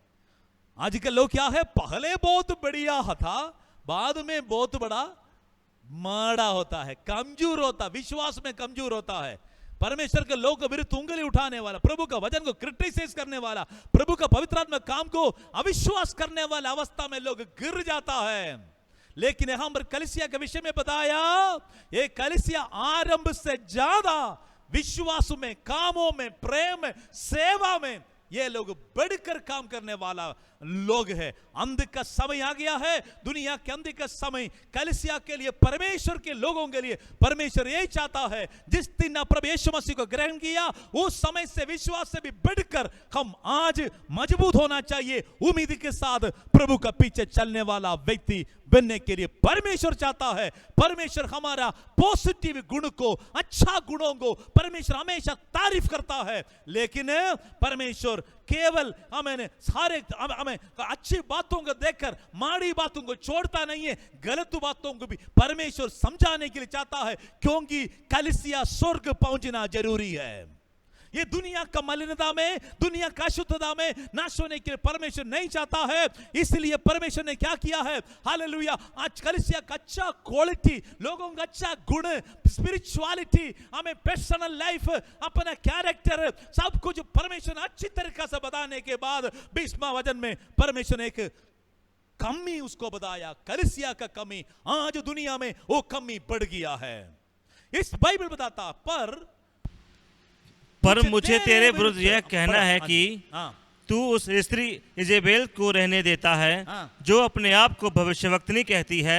आजकल लोग क्या है, पहले बहुत बढ़िया था, बाद में बहुत बड़ा माड़ा होता है, कमजोर होता, विश्वास में कमजोर होता है। परमेश्वर के लोग के विरुद्ध उंगली उठाने वाला, प्रभु का वचन को क्रिटिसाइज करने वाला, प्रभु का पवित्र आत्मा काम को अविश्वास करने वाला अवस्था में लोग गिर जाता है। लेकिन यहां पर कलीसिया के विषय में बताया, ये कलीसिया आरंभ से ज्यादा विश्वास में, कामों में, प्रेम में, सेवा में ये लोग बढ़कर काम करने वाला लोग है। अंत का समय आ गया है, दुनिया के अंत का समय कलीसिया के लिए, परमेश्वर के लोगों के लिए परमेश्वर यही चाहता है, जिस दिन प्रभु यीशु मसीह को ग्रहण किया उस समय से विश्वास से भी बढ़कर हम आज मजबूत होना चाहिए। उम्मीद के साथ प्रभु का पीछे चलने वाला व्यक्ति बनने के लिए परमेश्वर चाहता है। परमेश्वर हमारा पॉजिटिव गुण को, अच्छा गुणों को परमेश्वर हमेशा तारीफ करता है। लेकिन परमेश्वर केवल हमें अच्छी बातों को देखकर माड़ी बातों को छोड़ता नहीं है, गलत बातों को भी परमेश्वर समझाने के लिए चाहता है, क्योंकि कलीसिया स्वर्ग पहुंचना जरूरी है। ये दुनिया का मलिनता में, दुनिया का अशुद्धता में नाश होने के लिए परमेश्वर नहीं चाहता है। इसलिए परमेश्वर ने क्या किया है, हालेलुया, आज कलीसिया का अच्छा क्वालिटी, लोगों का अच्छा गुण, स्पिरिचुअलिटी, हमें पर्सनल लाइफ, अपना कैरेक्टर, सब कुछ परमेश्वर ने अच्छी तरीके से बताने के बाद 20वां वचन में परमेश्वर ने एक कमी उसको बताया, कलीसिया का कमी। आज दुनिया में वो कमी बढ़ गया है। इस बाइबल बताता, पर मुझे तेरे विरुद्ध यह कहना है कि तू उस स्त्री इजेबेल को रहने देता है, जो अपने आप को भविष्यवक्तनी कहती है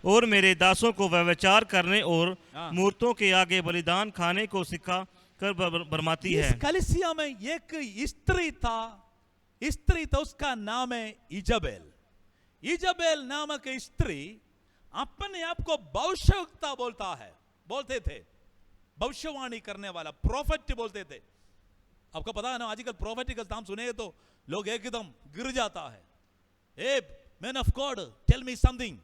और मेरे दासों को व्यभिचार करने और मूर्तों के आगे बलिदान खाने को सिखा कर बरमाती है। इस कलीसिया में एक स्त्री था, उसका नाम है इजेबेल। इजेबेल नामक स्त्री अपने आप को भविष्यवक्ता बोलते थे, भविष्यवाणी करने वाला, प्रोफेट बोलते थे। आपको पता है ना, आजकल प्रोफेटिक नाम सुने तो लोग एकदम गिर जाता है। A man of God tell me something.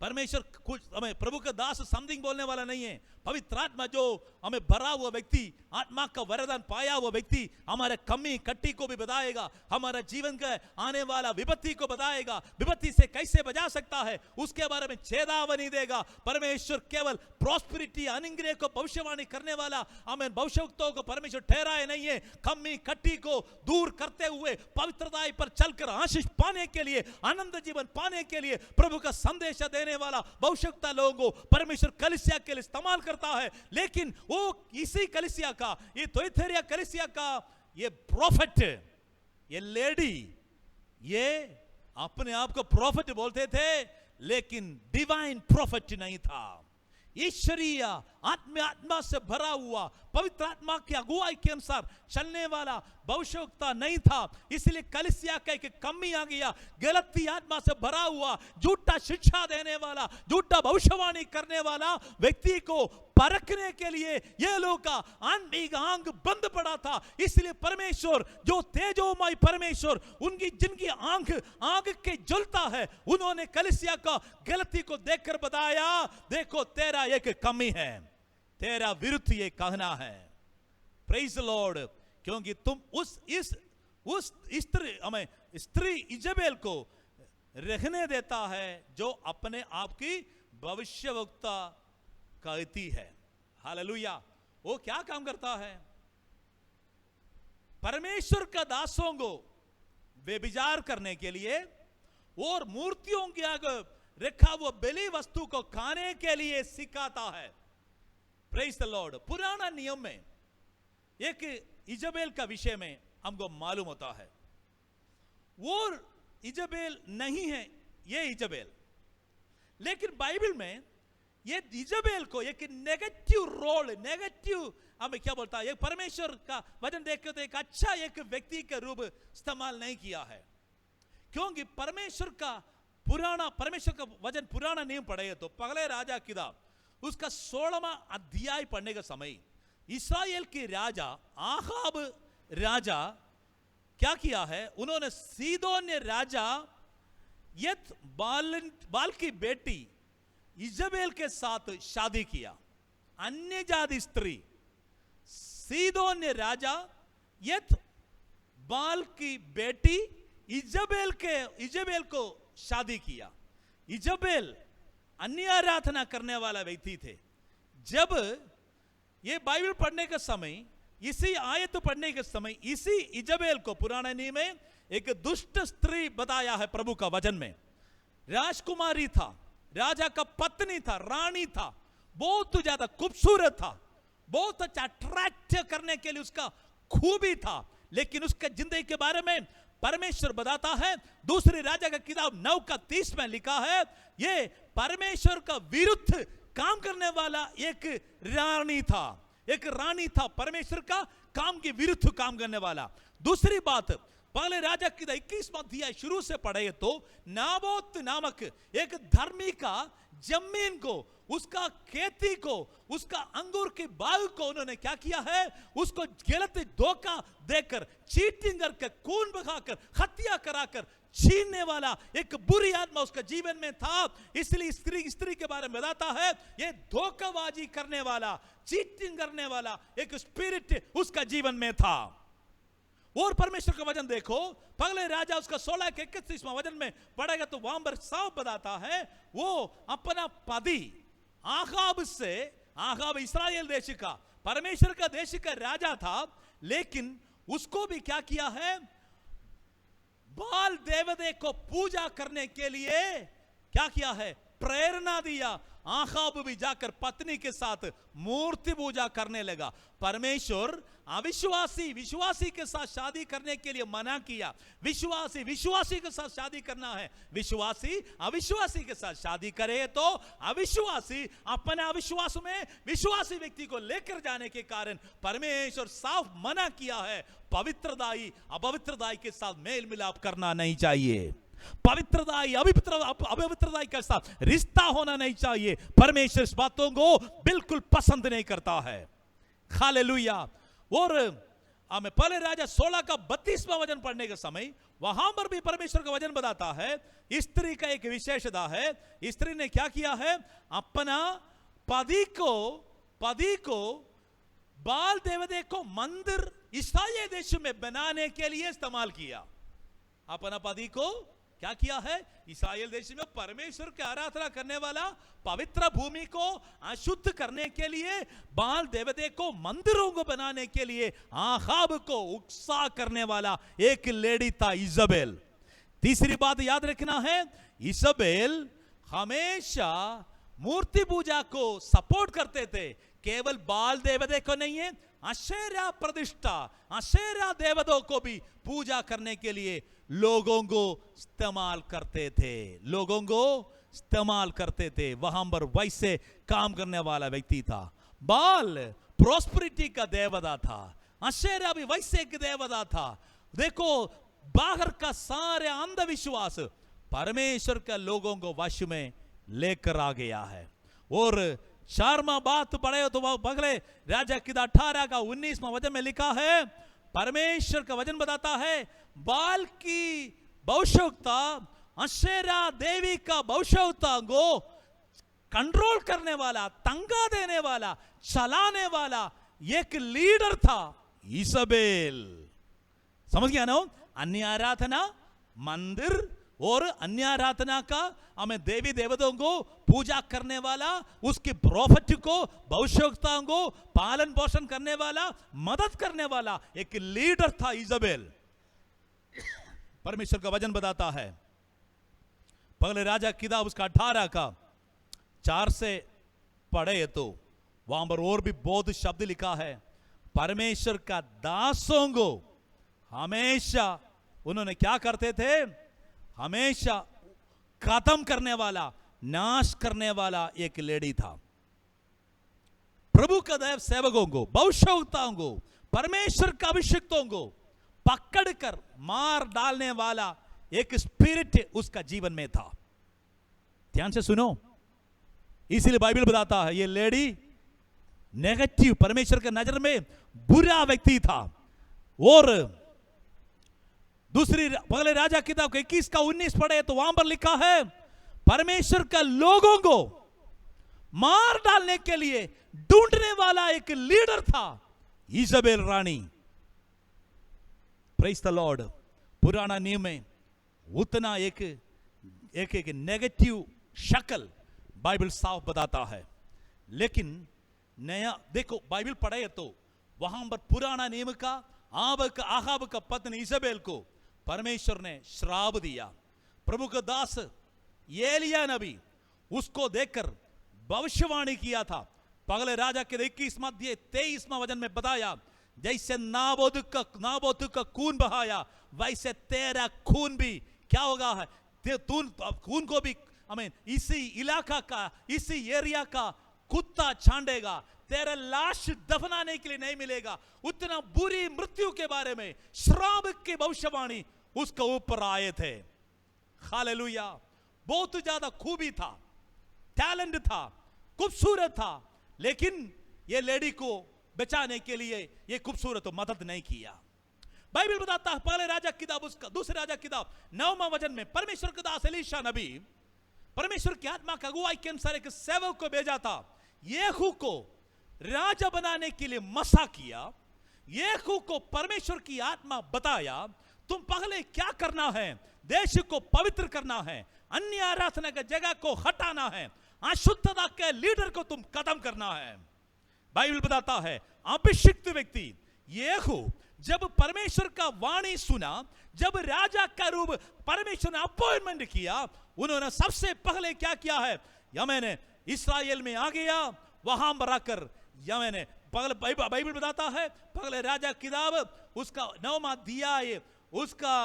परमेश्वर कुछ हमें, प्रभु का दास समथिंग बोलने वाला नहीं है। पवित्र आत्मा जो हमें भरा हुआ व्यक्ति, आत्मा का वरदान पाया हुआ व्यक्ति हमारे कमी कट्टी को भी बताएगा, हमारा जीवन का आने वाला विपत्ति को बताएगा, विपत्ति से कैसे बचा सकता है उसके बारे में चेतावनी देगा। परमेश्वर केवल प्रॉस्पेरिटी, अनुग्रह को भविष्यवाणी करने वाला हमें भविष्यवक्ताओं को परमेश्वर ठहराए नहीं है। कमी कट्टी को दूर करते हुए पवित्रता पर चलकर आशीष पाने के लिए, आनंद जीवन पाने के लिए प्रभु का संदेश देने वाला भविष्यवक्ता लोगों को परमेश्वर कलीसिया के लिए इस्तेमाल करता है। लेकिन वो इसी कलीसिया का, ये थुआतीरा कलीसिया का ये प्रॉफिट, ये लेडी, ये अपने आप को प्रॉफिट बोलते थे, लेकिन डिवाइन प्रॉफिट नहीं था। ईश्वरीय आत्मा से भरा हुआ, पवित्र आत्मा की अगुवाई के अनुसार चलने वाला भविष्यवक्ता नहीं था। इसलिए कलीसिया का एक कमी आ गया। गलती आत्मा से भरा हुआ, झूठा शिक्षा देने वाला, झूठा भविष्यवाणी करने वाला व्यक्ति को परखने के लिए ये लोग का आंतरिक आंख बंद पड़ा था। इसलिए परमेश्वर जो तेजोमय परमेश्वर, उनकी जिनकी आंख के जलता है, उन्होंने कलीसिया का गलती को देखकर बताया, देखो तेरा एक कमी है, तेरा विरुद्ध ये कहना है। Praise the Lord. क्योंकि तुम उस स्त्री इजेबेल को रहने देता है जो अपने आप की भविष्यवक्ता कहती है। हालेलुया। वो क्या काम करता है? परमेश्वर का दासों को व्यभिचार करने के लिए और मूर्तियों के आगे रखा वो बलि वस्तु को खाने के लिए सिखाता है। Praise the lord. पुराना नियम में एक इजेबेल का विषय में हमको मालूम होता है, वो इजेबेल नहीं है ये इजेबेल, लेकिन बाइबल में ये इजेबेल को एक नेगेटिव रोल, नेगेटिव हमें क्या बोलता है, एक परमेश्वर का वचन देखकर तो एक अच्छा एक व्यक्ति के रूप इस्तेमाल नहीं किया है। क्योंकि परमेश्वर का वचन पुराना नियम पढ़े तो पहले राजा किताब उसका 16वां अध्याय पढ़ने का समय इस्राएल के राजा आहाब राजा क्या किया है, उन्होंने सीदोन राजा यत बाल की बेटी इजेबेल के साथ शादी किया। अन्य जाति स्त्री सीदोन राजा यत बाल की बेटी इजेबेल को शादी किया। इजेबेल अन्य आराधना करने वाला व्यक्ति थे। जब ये बाइबल पढ़ने के समय, इसी आयत पढ़ने के समय, इसी इजेबेल को पुराने नियम में एक दुष्ट स्त्री बताया है प्रभु का वचन में। राजकुमारी था, राजा का पत्नी था, रानी था, बहुत ज्यादा खूबसूरत था, बहुत अच्छा अट्रैक्ट करने के लिए उसका खूबी था। लेकिन उसके जिंदगी के बारे में परमेश्वर बताता है, दूसरी राजा का किताब 9:30 में लिखा है, ये परमेश्वर का विरुद्ध काम करने वाला एक रानी था, परमेश्वर का काम के विरुद्ध काम करने वाला। दूसरी बात, पहले राजा की 21वां अध्याय शुरू से पढ़े तो नाबोत नामक एक धर्मी का जमीन को, उसका खेती को, उसका अंगूर के बाग को उन्होंने क्या किया है, उसको गलत धोखा देकर, चीटिंग करके, खून बहाकर, हत्या कराकर छीनने वाला एक बुरी आत्मा उसका जीवन में था। इसलिए स्त्री के बारे में बताता है, ये धोखाबाजी करने वाला, चीटिंग करने वाला एक स्पिरिट उसका जीवन में था। और परमेश्वर का वचन देखो, पहले राजा उसका 16:31 वचन में पढ़ेगा तो वहां पर साफ बताता है, वो अपना पति आहाब इस्राएल देश का, परमेश्वर का देश का राजा था, लेकिन उसको भी क्या किया है, बाल देवते को पूजा करने के लिए क्या किया है, प्रेरणा दिया। आहाब भी जाकर पत्नी के साथ मूर्ति पूजा करने लगा। परमेश्वर विश्वासी के साथ शादी करने के लिए मना किया। विश्वासी के साथ शादी करना है, विश्वासी अविश्वासी के साथ शादी करे तो अविश्वासी अपने अविश्वास में विश्वासी व्यक्ति को लेकर जाने के कारण परमेश्वर साफ मना किया है, पवित्रदाई अपवित्रदाई के साथ मेल मिलाप करना नहीं चाहिए, पवित्रदाई अवित्रदाई के साथ रिश्ता होना नहीं चाहिए। परमेश्वर इस बातों को बिल्कुल पसंद नहीं करता है। हालेलुया। और हमें पहले राजा 16:32 वचन पढ़ने के समय वहां पर भी परमेश्वर का वचन बताता है, स्त्री का एक विशेषता है। स्त्री ने क्या किया है, अपना पति को बाल देवते को मंदिर इस्राएल देश में बनाने के लिए इस्तेमाल किया। अपना पति को क्या किया है, इस्राएल देश में परमेश्वर की आराधना करने वाला पवित्र भूमि को अशुद्ध करने के लिए, बाल देवते को मंदिरों को बनाने के लिए आहाब को उकसा करने वाला एक लेडी था, इजेबेल। तीसरी बात याद रखना है, इजेबेल हमेशा मूर्ति पूजा को सपोर्ट करते थे। केवल बाल देवते को नहीं है, अशेरा प्रतिष्ठा, अशेरा देवताओं को भी पूजा करने के लिए लोगों को इस्तेमाल करते थे, लोगों को इस्तेमाल करते थे, वहां पर वैसे काम करने वाला व्यक्ति था। बाल प्रॉस्पेरिटी का देवता था, अशेरा भी वैसे एक देवता था। देखो बाहर का सारे अंधविश्वास परमेश्वर के लोगों को वश में लेकर आ गया है। और 4वां बात पढ़े तो वह पगले राजा की 18 का 19वां वचन में लिखा है, परमेश्वर का वचन बताता है बाल की भविष्यवक्ता अशेरा देवी का भविष्यवक्ता को कंट्रोल करने वाला, तंगा देने वाला, चलाने वाला एक लीडर था, इसाबेल। समझ गया ना? अन्य आराधना मंदिर और अन्य आराधना का हमें देवी देवताओं को पूजा करने वाला, उसके प्रॉफिट को, भविष्यवक्ताओं को पालन पोषण करने वाला, मदद करने वाला एक लीडर था इसाबेल। परमेश्वर का वचन बताता है पहले राजा किताब उसका 18 का 4 से पढ़े तो वहां पर और भी बहुत शब्द लिखा है। परमेश्वर का दासों को हमेशा उन्होंने क्या करते थे? हमेशा खत्म करने वाला, नाश करने वाला एक लेडी था। प्रभु का दैव सेवकों को, भविष्यवक्ताओं को, परमेश्वर का अभिषिक्तों को पकड़कर मार डालने वाला एक स्पिरिट उसका जीवन में था। ध्यान से सुनो, इसलिए बाइबल बताता है ये लेडी नेगेटिव, परमेश्वर के नजर में बुरा व्यक्ति था। और दूसरी पहले राजा किताब 21 का 19 पढ़े तो वहां पर लिखा है परमेश्वर के लोगों को मार डालने के लिए ढूंढने वाला एक लीडर था, इसाबेल रानी। Praise the lord. पुराना नियम में उतना एक नेगेटिव शक्ल बाइबल साफ बताता है, लेकिन नया देखो बाइबल पढ़े तो वहां पर पुराना नियम का आहाब का पत्नी इसाबेल को परमेश्वर ने श्राप दिया। प्रभु का दास एलिया नबी उसको देखकर भविष्यवाणी किया था। पगले राजा के 21 अध्याय 23वां वचन में बताया, जैसे नाबोत का खून बहाया वैसे तेरा खून भी क्या होगा है, खून को भी इसी इलाका का, इसी एरिया का कुत्ता छांडेगा, तेरा लाश दफनाने के लिए नहीं मिलेगा। उतना बुरी मृत्यु के बारे में श्राप की भविष्यवाणी उसके ऊपर आए थे। हालेलुया। बहुत ज्यादा खूबी था, टैलेंट था, खूबसूरत था, लेकिन ये लेडी को बचाने के लिए ये खूबसूरत मदद नहीं किया। बाइबल बताता है पहले राजा किताब उसका दूसरे राजा किताब 9वां वचन में परमेश्वर के दास एलीशा नबी परमेश्वर की आत्मा का अगुवाई के अनुसार एक सेवक को भेजा था, येहू को राजा बनाने के लिए मसा किया। येहू को परमेश्वर की आत्मा बताया तुम पहले क्या करना है, देश को पवित्र करना है, अन्य आराधना की जगह को हटाना है, अशुद्धता के लीडर को तुम खत्म करना है। बाइबल बताता है अभिषिक्त व्यक्ति येहू जब परमेश्वर का वाणी सुना, जब राजा का रूप परमेश्वर ने अपॉइंटमेंट किया, उन्होंने सबसे पहले क्या किया है, यमेने इस्राएल में आ गया, वहां पर आकर यमेने बाइबल बताता है पहले राजा किताब उसका 9वां अध्याय उसका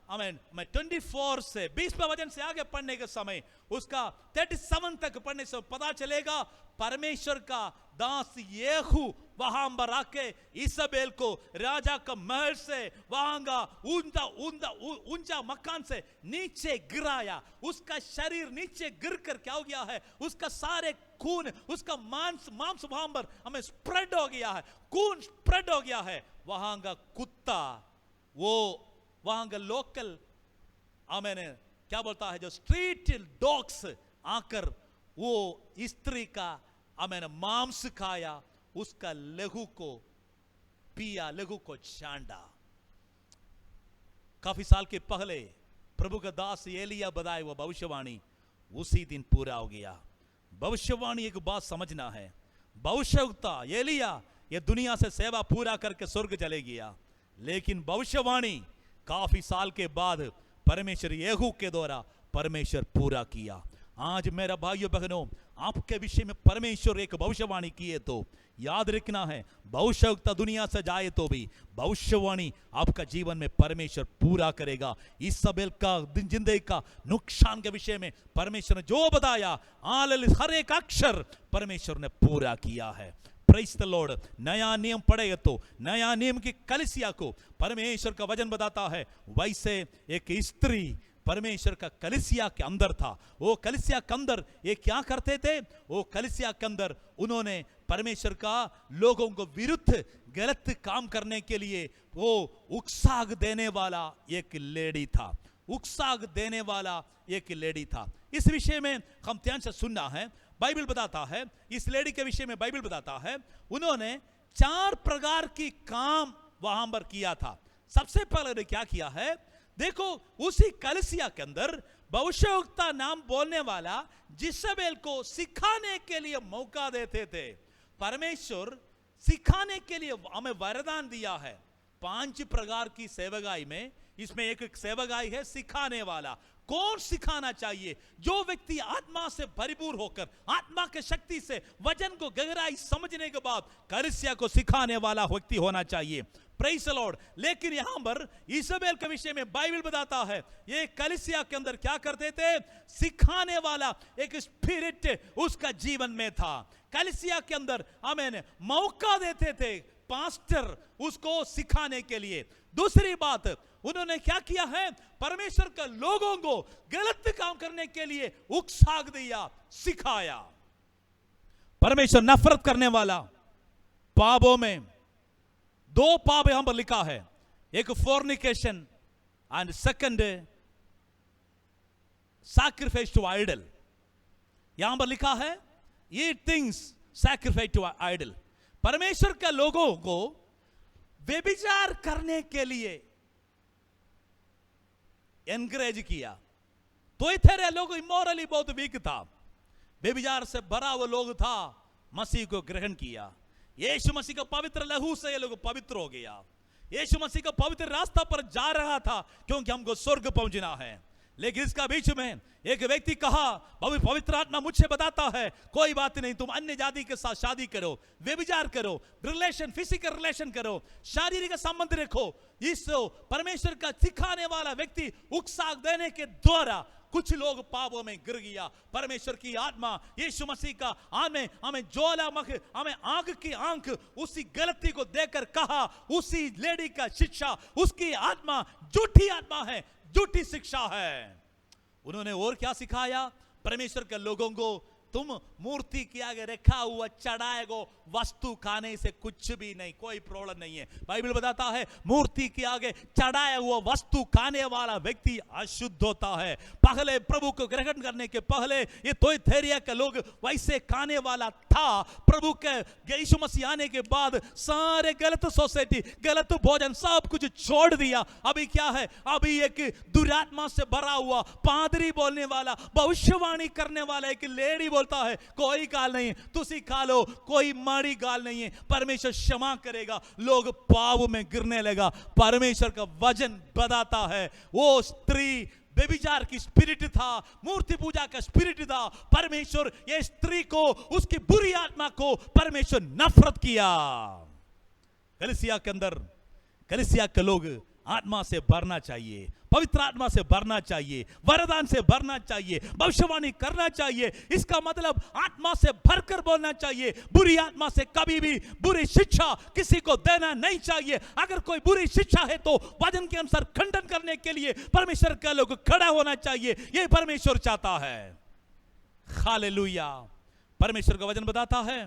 24 से 20वां वचन से आगे पढ़ने के समय उसका 37 तक पढ़ने से पता चलेगा परमेश्वर का दास येहू वहां पर आके इसाबेल को राजा का महल से वहां का ऊंचा मकान से नीचे गिराया। उसका शरीर नीचे गिरकर क्या हो गया है, उसका सारे खून, उसका मांस वहां पर हमें स्प्रेड हो गया है, खून स्प्रेड हो गया है। वहां का कुत्ता, वो वहां का लोकल मैंने क्या बोलता है, जो स्ट्रीट डॉग्स आकर वो स्त्री का मैंने मांस खाया, उसका लहू को पिया, लहू को छांटा। काफी साल के पहले प्रभु का दास एलिया बताए वो भविष्यवाणी उसी दिन पूरा हो गया। भविष्यवाणी एक बात समझना है, भविष्यवक्ता एलिया ये दुनिया से सेवा पूरा करके स्वर्ग चले गया, लेकिन भविष्यवाणी काफी साल के बाद परमेश्वर येहू के द्वारा परमेश्वर पूरा किया। आज मेरा भाइयों बहनों, आपके विषय में परमेश्वर एक भविष्यवाणी किए तो याद रखना है, भविष्यवक्ता दुनिया से जाए तो भी भविष्यवाणी आपका जीवन में परमेश्वर पूरा करेगा। इसाबेल का जिंदगी का नुकसान के विषय में परमेश्वर ने जो बताया, हर एक अक्षर परमेश्वर ने पूरा किया है। Praise the Lord. नया नियम पढ़ेगा तो नया नियम की कलीसिया को परमेश्वर का वचन बताता है, वैसे एक स्त्री परमेश्वर का कलीसिया के अंदर था। वो कलीसिया के अंदर ये क्या करते थे? वो कलीसिया के अंदर उन्होंने परमेश्वर का लोगों को विरुद्ध गलत काम करने के लिए वो उकसाग देने वाला एक लेडी था, उकसाग देने वाला एक लेडी था। इस विषय में हम ध्यान से सुनना है। बाइबल बताता है, इस लेडी के विषय में बाइबल बताता है, उन्होंने 4 प्रकार की काम वहां पर किया था। सबसे पहले क्या किया है? देखो, उसी कलीसिया के अंदर भविष्यवक्ता नाम बोलने वाला जिसबेल को सिखाने के लिए मौका देते थे। परमेश्वर सिखाने के लिए हमें वरदान दिया है 5 प्रकार की सेवकाई में। इसमें एक सेवकाई है सिखाने वाला। कौन सिखाना चाहिए? जो व्यक्ति आत्मा से भरपूर होकर आत्मा के शक्ति से वचन को गहराई समझने के बाद कलीसिया को सिखाने वाला व्यक्ति होना चाहिए। Praise the Lord. लेकिन यहां पर इसाबेल के विषय में बाइबल बताता है, ये कलीसिया के अंदर क्या करते थे? सिखाने वाला एक स्पिरिट उसका जीवन में था। कलीसिया के अंदर आमीन मौका देते थे पास्टर उसको सिखाने के लिए। दूसरी बात, उन्होंने क्या किया है? परमेश्वर के लोगों को गलत काम करने के लिए उकसाग दिया, सिखाया। परमेश्वर नफरत करने वाला पापों में 2 पाप यहां पर लिखा है, एक fornication and second sacrifice to idol. यहां पर लिखा है ये थिंग्स सैक्रिफाइस टू आइडल। परमेश्वर के लोगों को व्यभिचार करने के लिए एनकरेज किया। तो इतने लोग इमोरली बहुत वीक था, व्यभिचार से भरा हुआ लोग था, मसीह को ग्रहण किया। यीशु मसीह का पवित्र लहू से ये लोग पवित्र हो गया। यीशु मसीह का पवित्र रास्ता पर जा रहा था क्योंकि हमको स्वर्ग पहुंचना है। लेकिन इसका बीच में एक व्यक्ति कहा, पवित्र आत्मा मुझसे बताता है कोई बात नहीं, तुम अन्य जाति के साथ शादी करो, व्यभिचार करो, रिलेशन फिजिकल रिलेशन करो, शारीरिक संबंध रखो। इस परमेश्वर का सिखाने वाला व्यक्ति उकसाग देने के द्वारा कुछ लोग पापों में गिर गया। परमेश्वर की आत्मा यीशु मसीह का हमें ज्वालामुखी, हमें आग की आंख उसी गलती को देखकर कहा, उसी लेडी का शिक्षा, उसकी आत्मा झूठी आत्मा है, झूठी शिक्षा है। उन्होंने और क्या सिखाया? परमेश्वर के लोगों को तुम मूर्ति के आगे रखा हुआ चढ़ाए गो वस्तु खाने से कुछ भी नहीं, कोई प्रॉब्लम नहीं है। बाइबल बताता है मूर्ति के आगे चढ़ाया हुआ वस्तु खाने वाला व्यक्ति अशुद्ध होता है। पहले प्रभु को ग्रहण करने के पहले ये थोएथेरिया के लोग वैसे खाने वाला था। प्रभु के यीशु मसीह आने के बाद सारे गलत सोसाइटी, गलत भोजन सब कुछ छोड़ दिया। अभी क्या है? अभी एक दुरात्मा से भरा हुआ पादरी बोलने वाला, भविष्यवाणी करने वाला एक लेडी बोलता है कोई गाल नहीं, तुसी खा लो, कोई माड़ी गाल नहीं है, परमेश्वर क्षमा करेगा। लोग पाप में गिरने लगा। परमेश्वर का वचन बताता है वो स्त्री व्यभिचार की स्पिरिट था, मूर्ति पूजा का स्पिरिट था। परमेश्वर ये स्त्री को, उसकी बुरी आत्मा को परमेश्वर नफरत किया। कलीसिया के अंदर, कलीसिया के लोग आत्मा से भरना चाहिए, पवित्र आत्मा से भरना चाहिए, वरदान से भरना चाहिए, भविष्यवाणी करना चाहिए। इसका मतलब आत्मा से भरकर बोलना चाहिए। बुरी आत्मा से कभी भी बुरी शिक्षा किसी को देना नहीं चाहिए। अगर कोई बुरी शिक्षा है तो वचन के अनुसार खंडन करने के लिए परमेश्वर का लोग खड़ा होना चाहिए। यह परमेश्वर चाहता है। हालेलुया। परमेश्वर का वचन बताता है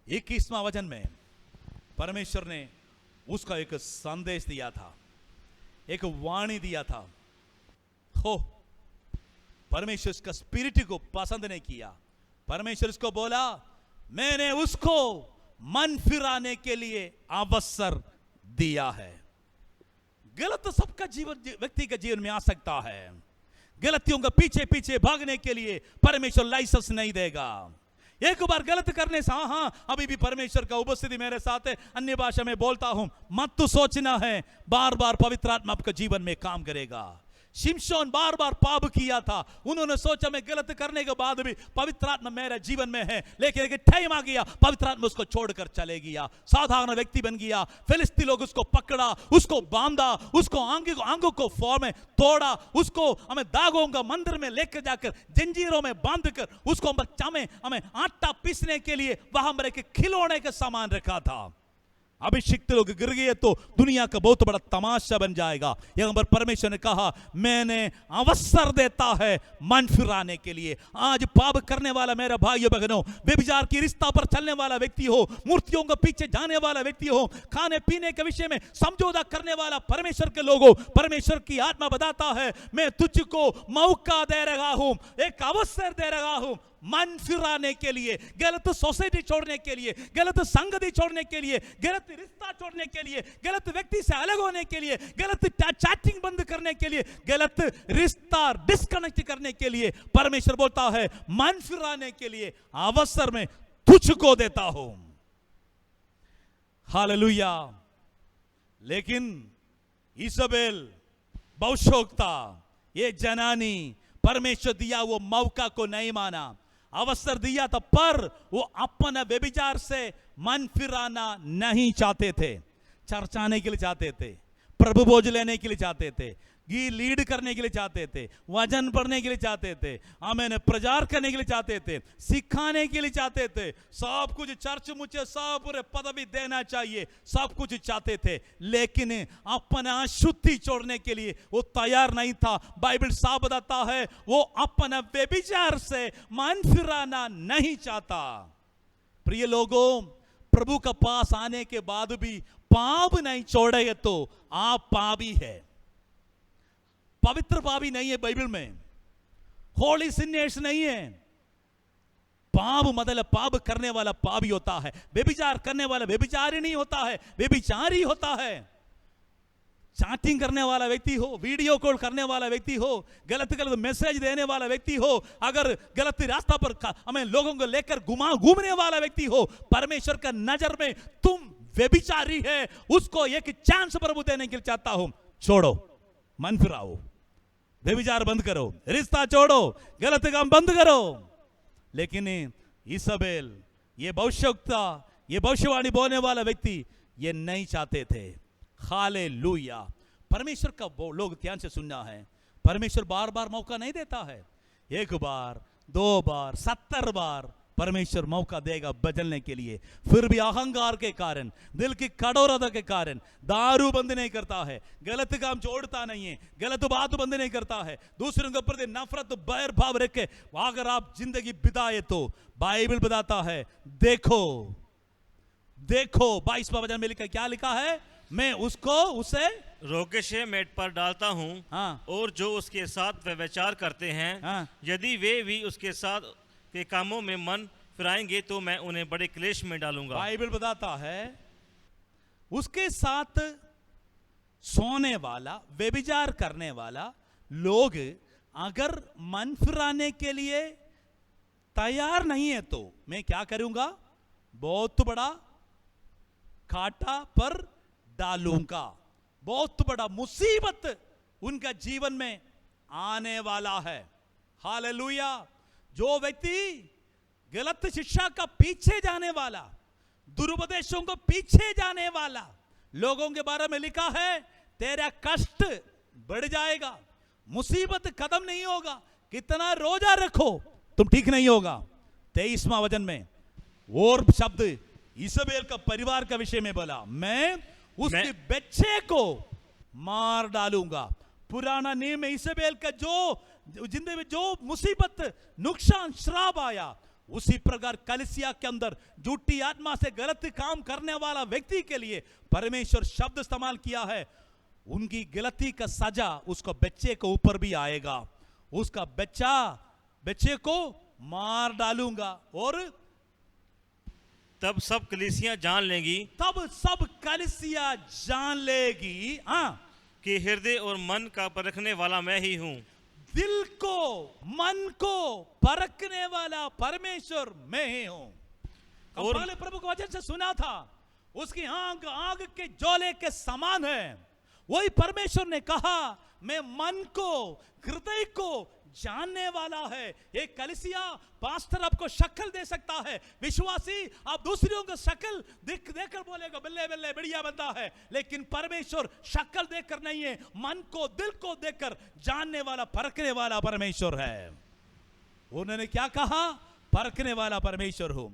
21वां वचन में परमेश्वर ने उसका एक संदेश दिया था, एक वाणी दिया था। हो, परमेश्वर इसका स्पिरिट को पसंद नहीं किया। परमेश्वर इसको बोला मैंने उसको मन फिराने के लिए अवसर दिया है। गलत सबका जीवन, व्यक्ति के जीवन में आ सकता है। गलतियों के पीछे पीछे भागने के लिए परमेश्वर लाइसेंस नहीं देगा। एक बार गलत करने से हाँ अभी भी परमेश्वर का उपस्थिति मेरे साथ है, अन्य भाषा में बोलता हूं, मत तो सोचना है बार बार पवित्र आत्मा आपके जीवन में काम करेगा। शिमशोन बार बार पाप किया था, उन्होंने सोचा मैं गलत करने के बाद भी पवित्र आत्मा मेरे जीवन में है, लेकिन एक टाइम आ गया पवित्र आत्मा उसको छोड़कर चले गया, साधारण व्यक्ति बन गया। फिलिस्ती लोग उसको पकड़ा, उसको बांधा, उसको आंगों को फॉर्म में तोड़ा, उसको हमें दागों का मंदिर में लेकर जाकर जंजीरों में बांधकर उसको हमें आटा पीसने के लिए वहां पर एक खिलौने का सामान रखा था। अभिषिक्त लोग गिर गए तो दुनिया का बहुत बड़ा तमाशा बन जाएगा। यहां पर परमेश्वर ने कहा मैंने अवसर देता है मन फिराने के लिए। आज पाप करने वाला मेरा भाइयों बहनों, व्यभिचार की रिश्ता पर चलने वाला व्यक्ति हो, मूर्तियों के पीछे जाने वाला व्यक्ति हो, खाने पीने के विषय में समझौता करने वाला परमेश्वर के लोगों, परमेश्वर की आत्मा बताता है मैं तुझको मौका दे रहा हूं, एक अवसर दे रहा हूं मन फिराने के लिए, गलत सोसाइटी छोड़ने के लिए, गलत संगति छोड़ने के लिए, गलत रिश्ता छोड़ने के लिए, गलत व्यक्ति से अलग होने के लिए, गलत चैटिंग बंद करने के लिए, गलत रिश्ता डिस्कनेक्ट करने के लिए परमेश्वर बोलता है मन फिराने के लिए अवसर में तुझको देता हूं। हालेलुया। लेकिन इसाबेल बहुशोक्ता, ये जनानी परमेश्वर दिया वो मौका को नहीं माना, अवसर दिया था पर वो अपना व्यभिचार से मन फिराना नहीं चाहते थे। चर्च आने के लिए चाहते थे, प्रभु भोज लेने के लिए चाहते थे, गी लीड करने के लिए चाहते थे, वचन पढ़ने के लिए चाहते थे, हमें प्रचार करने के लिए चाहते थे, सिखाने के लिए चाहते थे, सब कुछ चर्च मुझे सब पूरे पदवी देना चाहिए, सब कुछ चाहते थे, लेकिन अपना शुद्धि छोड़ने के लिए वो तैयार नहीं था। बाइबल साफ बताता है वो अपना व्यभिचार से मन फिराना नहीं चाहता। प्रिय लोगों, प्रभु का पास आने के बाद भी पाप नहीं छोड़ेगा तो आप पापी है, पवित्र पापी नहीं है। बाइबल में होली सिनर्स नहीं है। पाप मतलब पाप करने वाला पापी होता है, व्यभिचार करने वाला व्यभिचारी नहीं होता है, व्यभिचारी होता है। चैटिंग करने वाला व्यक्ति हो, वीडियो कॉल करने वाला व्यक्ति हो, गलत गलत मैसेज देने वाला व्यक्ति हो, अगर गलत रास्ता पर हमें लोगों को लेकर घूमने वाला व्यक्ति हो, परमेश्वर का नजर में तुम व्यभिचारी है, उसको एक चांस प्रभु देने के लिए चाहता हूं। छोड़ो, मन फिराओ, व्यभिचार बंद करो, रिश्ता छोड़ो, गलत काम बंद करो। लेकिन इसाबेल, ये भविष्यवक्ता, ये भविष्यवाणी बोलने वाला व्यक्ति ये नहीं चाहते थे। हालेलुया। परमेश्वर का वो लोग ध्यान से सुनना है, परमेश्वर बार बार मौका नहीं देता है, एक बार, दो बार, 70 बार परमेश्वर मौका देगा बदलने के लिए। फिर भी अहंकार के कारण, दिल की कठोरता के कारण दारू बंद नहीं करता है, गलत काम छोड़ता नहीं है, गलत बात बंद नहीं करता है, दूसरों के प्रति नफरत बैर भाव रखे अगर आप जिंदगी बिताए तो बाइबल बताता है देखो देखो 22वां वचन में लिखा, क्या लिखा है, मैं उसे रोके से मेट पर डालता हूँ। हाँ। और जो उसके साथ व्यभिचार करते हैं, हाँ। यदि वे भी उसके साथ के कामों में मन फिराएंगे तो मैं उन्हें बड़े क्लेश में डालूंगा। बाइबल बताता है उसके साथ सोने वाला, व्यभिचार करने वाला लोग अगर मन फिराने के लिए तैयार नहीं है तो मैं क्या करूंगा, बहुत बड़ा कांटा पर डालूंगा, बहुत बड़ा मुसीबत उनका जीवन में आने वाला है। हालेलुया। जो व्यक्ति गलत शिक्षा का पीछे जाने वाला, दुरुपदेशों को पीछे जाने वाला, लोगों के बारे में लिखा है तेरा कष्ट बढ़ जाएगा, मुसीबत खत्म नहीं होगा, कितना रोजा रखो तुम ठीक नहीं होगा। 23वां वचन में और शब्द इसाबेल का परिवार का विषय में बोला, मैं उसके बच्चे को मार डालूंगा। पुराना नियम में इसाबेल का जो जिंदगी में जो मुसीबत, नुकसान, श्राप आया, उसी प्रकार कलीसिया के अंदर झूठी आत्मा से गलत काम करने वाला व्यक्ति के लिए परमेश्वर शब्द इस्तेमाल किया है, उनकी गलती का सजा उसको बच्चे के ऊपर भी आएगा, उसका बच्चे को मार डालूंगा। और तब सब कलीसियां जान लेंगी, हाँ, कि हृदय और मन का परखने वाला मैं ही हूं। दिल को, मन को परखने वाला परमेश्वर मैं ही हूं। और पहले प्रभु के वचन से सुना था, उसकी आंख आग के ज्वाले के समान है। वही परमेश्वर ने कहा मैं मन को, हृदय को जानने वाला है। एक कलीसिया पास्टर आपको शक्ल दे सकता है, विश्वासी आप दूसरों को शक्ल देकर बोलेगा बल्ले बल्ले बढ़िया बंदा है, लेकिन परमेश्वर शक्ल देकर नहीं है, मन को, दिल को देखकर जानने वाला, परखने वाला परमेश्वर है। उन्होंने क्या कहा? परखने वाला परमेश्वर हूं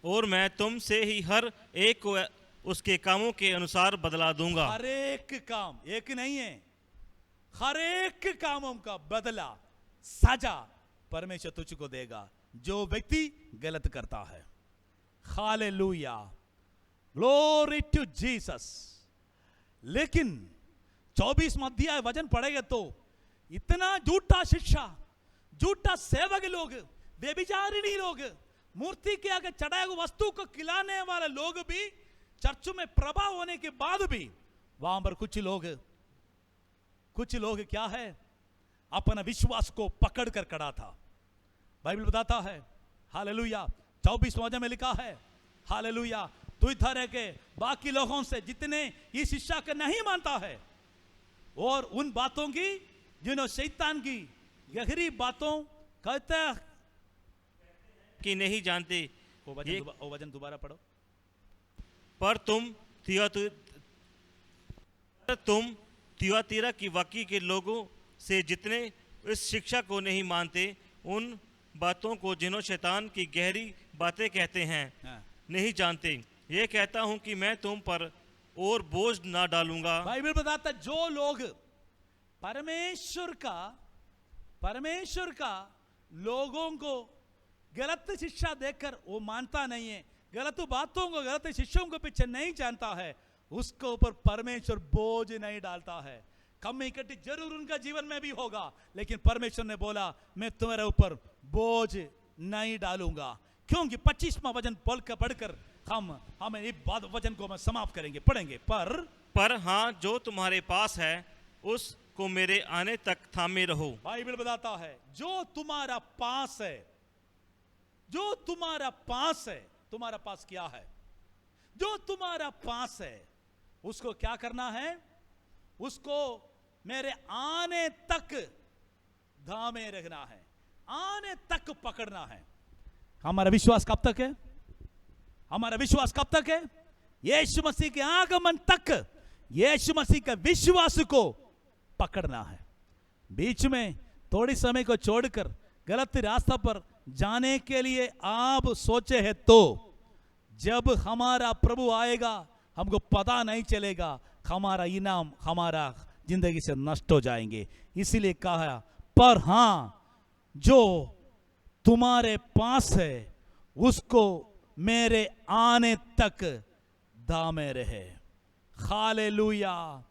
और मैं तुमसे ही हर एक को उसके कामों के अनुसार बदला दूंगा। हर एक काम, एक नहीं है, हर एक कामों का बदला, सजा परमेश्वर तुझको देगा जो व्यक्ति गलत करता है। Hallelujah, glory to Jesus. लेकिन 24 अध्याय वचन पढ़ेगा तो इतना झूठा शिक्षा, झूठा सेवक लोग, व्यभिचारिणी लोग, मूर्ति के आगे चढ़ाए हुए वस्तु को खिलाने वाले लोग भी चर्च में प्रभाव होने के बाद भी वहां पर कुछ लोग क्या है, अपना विश्वास को पकड़ कर खड़ा था। बाइबल बताता है, हालेलुया, 24 वचन में लिखा है, हालेलुया, तू इधर है के बाकी लोगों से जितने इस शिक्षा को नहीं मानता है और उन बातों की जिन्होंने शैतान की गहरी बातों कहते कि नहीं जानते। वो वचन दोबारा पढ़ो। पर तुम थियातीरा की वाक्य के लोगों से जितने इस शिक्षा को नहीं मानते, उन बातों को जिन्हों शैतान की गहरी बातें कहते हैं नहीं जानते। ये कहता हूं कि मैं तुम पर और बोझ ना डालूंगा। बाइबल बताता जो लोग परमेश्वर का लोगों को गलत शिक्षा देकर वो मानता नहीं है, गलत बातों को, गलत शिष्यों को पीछे नहीं जानता है, उसके ऊपर परमेश्वर बोझ नहीं डालता है। कमी कटी जरूर उनका जीवन में भी होगा, लेकिन परमेश्वर ने बोला मैं तुम्हारे ऊपर बोझ नहीं डालूंगा। क्योंकि 25वां वचन पढ़कर हम इस वचन को हम समाप्त करेंगे, पढ़ेंगे। पर हाँ, जो तुम्हारे पास है उसको मेरे आने तक थामे रहो। बाइबल बताता है जो तुम्हारा पास है, जो तुम्हारा पास है, तुम्हारा पास क्या है? जो तुम्हारा पास है उसको क्या करना है? उसको मेरे आने तक थामे रखना है, आने तक पकड़ना है। हमारा विश्वास कब तक है? हमारा विश्वास कब तक है? यीशु मसीह के आगमन तक यीशु मसीह के विश्वास को पकड़ना है। बीच में थोड़ी समय को छोड़कर गलत रास्ता पर जाने के लिए आप सोचे हैं तो जब हमारा प्रभु आएगा हमको पता नहीं चलेगा, हमारा इनाम हमारा जिंदगी से नष्ट हो जाएंगे। इसीलिए कहा पर हाँ जो तुम्हारे पास है उसको मेरे आने तक थामे रहे। Hallelujah,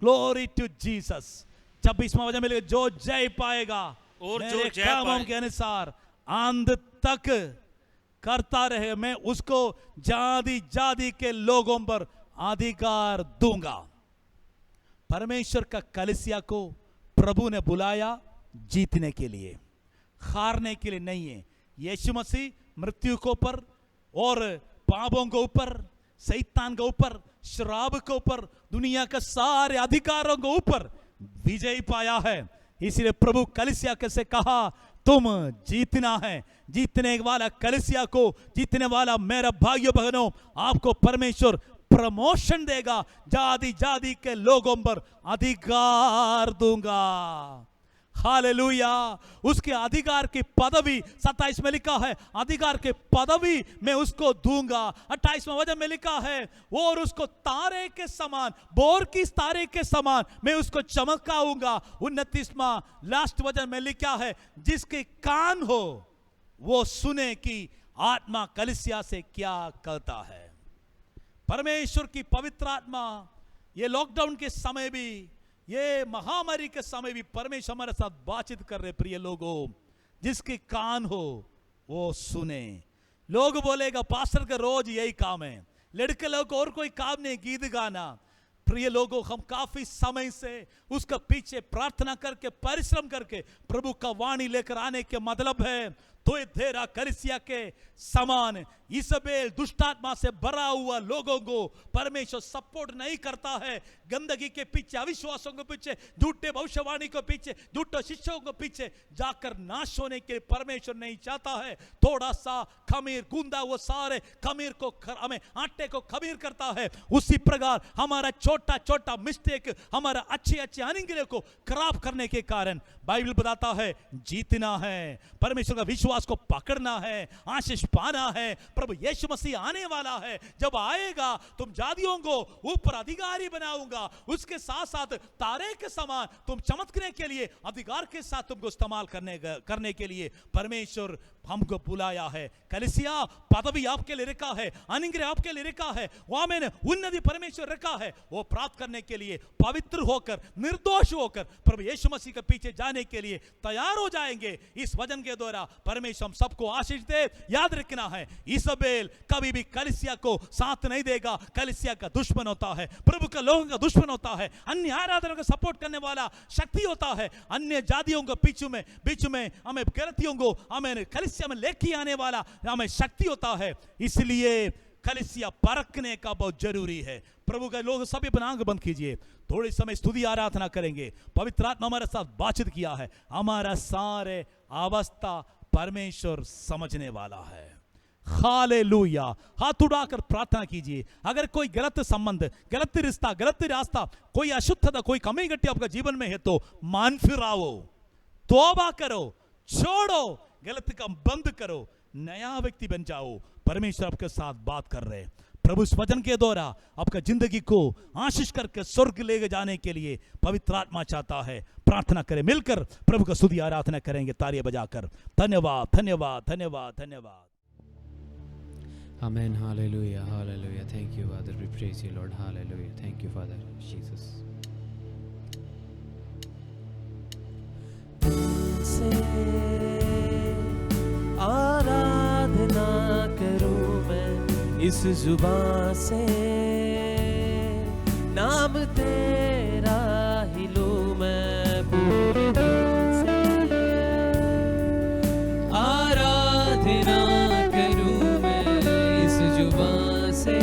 glory to Jesus. 26वां वचन मिलेगा जो जय पाएगा और जो मेरे जय कामों के अनुसार अंत तक करता रहे, मैं उसको जाति जाति के लोगों पर अधिकार दूंगा। परमेश्वर का कलीसिया को प्रभु ने बुलाया जीतने के लिए, हारने के लिए नहीं है। यीशु मसीह मृत्यु के ऊपर और पापों के ऊपर, शैतान के ऊपर, शराब के ऊपर, दुनिया के सारे अधिकारों के ऊपर विजय पाया है। इसलिए प्रभु कलीसिया कैसे कहा तुम जीतना है। जीतने वाला कलीसिया को, जीतने वाला मेरा भाइयों बहनों, आपको परमेश्वर प्रमोशन देगा, जाति जाति के लोगों पर अधिकार दूंगा। हालेलुया, उसके अधिकार की पदवी 27 में लिखा है, अधिकार के पदवी मैं उसको दूंगा। 28वां वचन में लिखा है और उसको तारे के समान, बोर की तारे के समान मैं उसको चमकाऊंगा। 29वां लास्ट वचन में लिखा है जिसके कान हो वो सुने कि आत्मा कलीसिया से क्या कहता है। परमेश्वर की पवित्र आत्मा ये लॉकडाउन के समय भी, ये महामारी के समय भी परमेश्वर हमारे साथ बातचीत कर रहे। प्रिय लोगों, जिसके कान हो वो सुने। लोग बोलेगा पास्टर का रोज यही काम है, लड़के लोग को और कोई काम नहीं, गीत गाना। प्रिय लोगों, हम काफी समय से उसका पीछे प्रार्थना करके, परिश्रम करके प्रभु का वाणी लेकर आने के मतलब है तो तेरा कलीसिया के समान इजबेल दुष्टात्मा से भरा हुआ लोगों को परमेश्वर सपोर्ट नहीं करता है। गंदगी के पीछे, अविश्वासों के पीछे, झूठे भविष्यवाणी के पीछे, झूठे शिक्षकों के पीछे जाकर नाश होने के परमेश्वर नहीं चाहता है। थोड़ा सा खमीर गूंदा वो सारे खमीर को हमें आटे को खमीर करता है। उसी प्रकार हमारा छोटा छोटा मिस्टेक हमारा अच्छे अच्छे अनुग्रह को खराब करने के कारण बाइबल बताता है जीतना है, परमेश्वर का विश्वास को पकड़ना है, आशीष पाना है। प्रभु यीशु मसीह आने वाला है, जब आएगा तुम जातियों को ऊपर अधिकारी बनाऊंगा, उसके साथ साथ तारे के समान तुम चमकने के लिए अधिकार के साथ तुमको इस्तेमाल करने के लिए परमेश्वर हमको बुलाया है। कलीसिया पदवी आपके लिए रखा है, अनुग्रह आपके लिए रखा है, वहां मैंने उन्नति परमेश्वर रखा है, वो प्राप्त करने के लिए पवित्र होकर निर्दोष होकर प्रभु यीशु मसीह के पीछे जाने के लिए तैयार हो जाएंगे। इस वचन के द्वारा परमेश्वर हम सबको आशीष दे। याद रखना है, इजबेल कभी भी कलीसिया को साथ नहीं देगा। कलीसिया का दुश्मन होता है, प्रभु के लोगों का दुश्मन होता है, अन्य आराधना को सपोर्ट करने वाला शक्ति होता है, अन्य जातियों के बीच में हमें गलतियों को हमें कलीसिया में लेके आने वाला हमें शक्ति होता है। इसलिए कलीसिया परखने का बहुत जरूरी है। प्रभु के लोग सभी अपना आंख बंद कीजिए, थोड़ी समय स्तुति आराधना करेंगे। पवित्र आत्मा हमारे साथ बातचीत किया है, हमारा सारे अवस्था परमेश्वर समझने वाला है। हालेलुया। हाथ उठाकर प्रार्थना कीजिए। अगर कोई गलत संबंध, गलत रिश्ता, गलत रास्ता, कोई अशुद्धता, कोई कमी घटी आपका जीवन में है तो मान फिर आओ, तौबा करो, छोड़ो, गलत काम बंद करो, नया व्यक्ति बन जाओ। परमेश्वर आपके साथ बात कर रहे हैं। प्रभु इस वचन के द्वारा आपका जिंदगी को आशीष करके स्वर्ग ले जाने के लिए पवित्र आत्मा चाहता है। प्रार्थना करें, मिलकर प्रभु का स्तुति आराधना करेंगे तालियां बजाकर। धन्यवाद, धन्यवाद, धन्यवाद, धन्यवाद। Amen. Hallelujah. Hallelujah. Thank you, Father. We praise you, Lord. Hallelujah. Thank you, Father. Jesus. से आराधना करूं मैं इस जुबान से, नाम तेरा ही लूं मैं पूरे दिल से। आराधना करूं मैं इस जुबान से,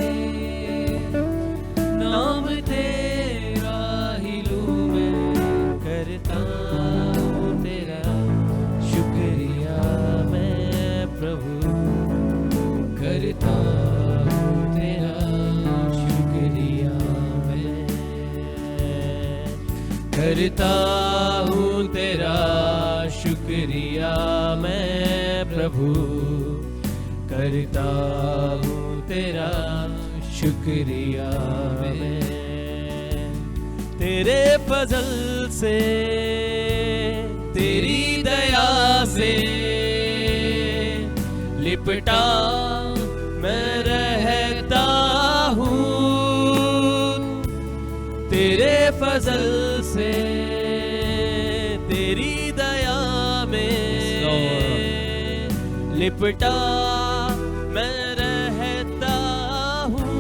नाम तेरा ही लूं मैं, करता हूं तेरा शुक्रिया मैं प्रभु, करता हूं तेरा शुक्रिया मैं, करता हूं तेरा शुक्रिया मैं प्रभु, करता हूं तेरा शुक्रिया मैं। तेरे फजल से, तेरी दया से लिपटा मैं रहता हूँ। तेरे फजल से, तेरी दया में लिपटा मैं रहता हूँ,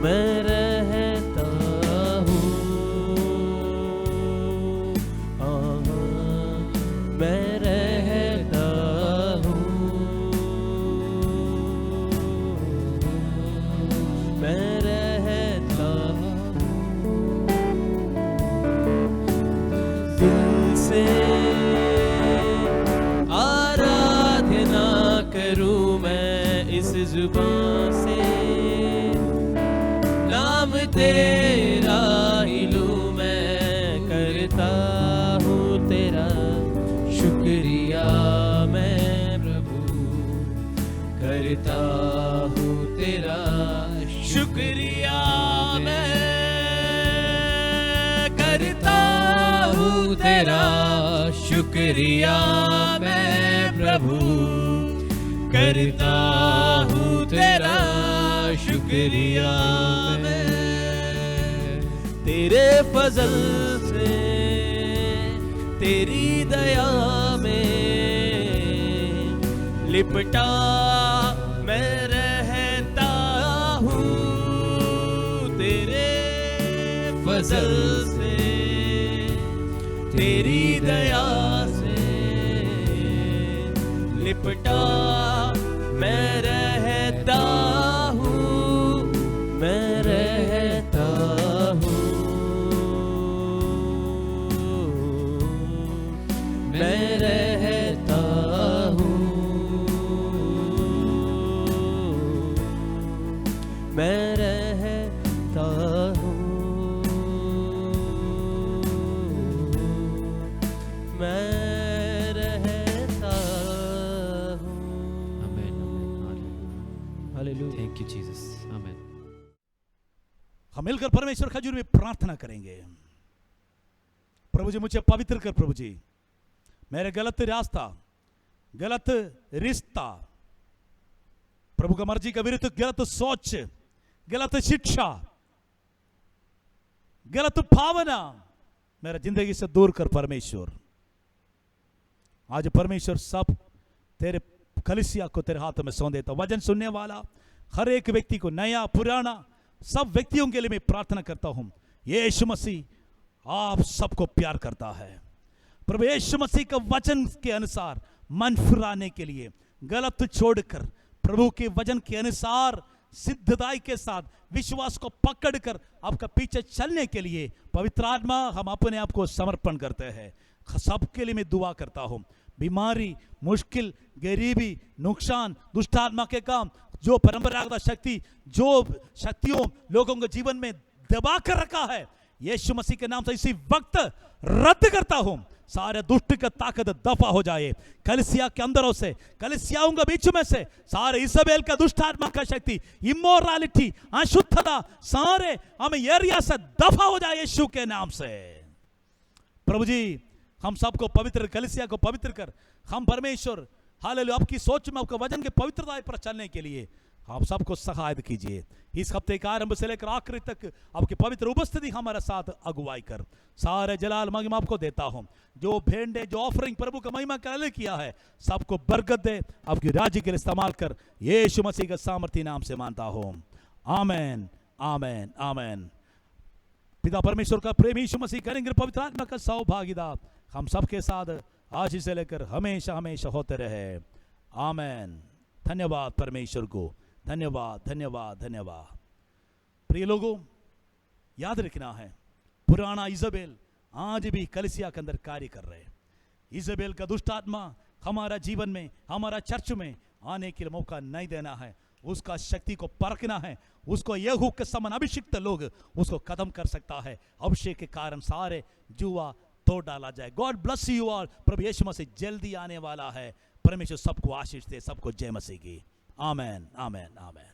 मैं रहता हूँ, मैं रहता हूँ, मैं रहता हूँ। दिल से आराधना करूं मैं इस जुबान से, नाम तेरा ही लूं मैं, करता हूँ तेरा शुक्रिया मैं प्रभु, करता हूँ तेरा शुक्रिया मैं, करता हूँ तेरा शुक्रिया मैं प्रभु, करता हूँ तेरा शुक्रिया मैं। तेरे फजल से, तेरी दया में लिपटा मैं रहता हूँ। तेरे फजल से, तेरी दया से लिपटा मैं रहता हूँ, मैं रहता हूँ, मैं रहता हूँ, मैं रहता हूँ, मैं रहता हूँ। आमेन, हालेलुया। थैंक यू जीसस, आमेन। हम मिलकर परमेश्वर के हजूर में प्रार्थना करेंगे। प्रभु जी मुझे पवित्र कर, प्रभु जी मेरे गलत रास्ता, गलत रिश्ता, प्रभु का मर्जी का विरुद्ध गलत सोच, गलत शिक्षा, गलत भावना मेरा जिंदगी से दूर कर परमेश्वर। आज परमेश्वर सब तेरे कलीसिया को तेरे हाथों में सौंप देता। वचन सुनने वाला हर एक व्यक्ति को, नया पुराना सब व्यक्तियों के लिए मैं प्रार्थना करता हूं। यीशु मसीह आप सबको प्यार करता है। प्रभु यीशु मसीह का वचन के अनुसार मन फिराने के लिए गलत छोड़कर प्रभु के वचन के अनुसार सिद्धताई के साथ विश्वास को पकड़कर आपका पीछे चलने के लिए पवित्र आत्मा हम अपने आप को समर्पण करते हैं। सबके लिए मैं दुआ करता हूं। बीमारी, मुश्किल, गरीबी, नुकसान, दुष्ट आत्मा के काम, जो परंपरागत शक्ति, जो शक्तियों लोगों के जीवन में दबा कर रखा है, यीशु मसीह के नाम से इसी वक्त रद्द करता हूं। सारे दुष्ट का ताकत दफा हो जाए कलीसिया के अंदरों से, कलीसियाओं के बीच में से सारे इजबेल का दुष्ट आत्मा का शक्ति, इमोरालिटी, अशुद्धता सारे हमें एरिया से दफा हो जाए यीशु के नाम से। प्रभु जी हम सबको पवित्र, कलीसिया को पवित्र कर, हम परमेश्वर हालेलुया आपकी सोच में, आपके वचन के पवित्रता पर चलने के लिए आप सबको सहायता कीजिए। इस हफ्ते के आरंभ से लेकर आखिरी तक आपकी पवित्र उपस्थिति हमारे साथ अगुवाई कर। सारे जलाल महिमा आपको देता हूं। जो भेंडे, जो ऑफरिंग प्रभु का महिमा के लिए किया है, सबको बरकत दे, आपकी राज्य के लिए इस्तेमाल कर। यीशु मसीह के सामर्थी नाम से मानता हूं, आमेन, आमेन, आमेन। पिता परमेश्वर का प्रेम यीशु मसीह करेंगे, पवित्र आत्मा का सौभाग्यता हम सबके साथ आज से लेकर हमेशा हमेशा होते रहे, आमेन। धन्यवाद परमेश्वर को, धन्यवाद, धन्यवाद, धन्यवाद। प्रिय लोगों, याद रखना है पुराना इजबेल आज भी कलीसिया के अंदर कार्य कर रहे हैं। इजबेल का दुष्ट आत्मा हमारा जीवन में, हमारा चर्च में आने के लिए मौका नहीं देना है। उसका शक्ति को परखना है। उसको यहू के समान अभिषिक्त लोग उसको खत्म कर सकता है। अभिषेक के कारण सारे जुआ तोड़ डाला जाए। God bless you all. प्रभु यीशु मसीह जल्दी आने वाला है। परमेश्वर सबको आशीष दे, सबको जय मसीह की। आमेन, आमेन, आमेन।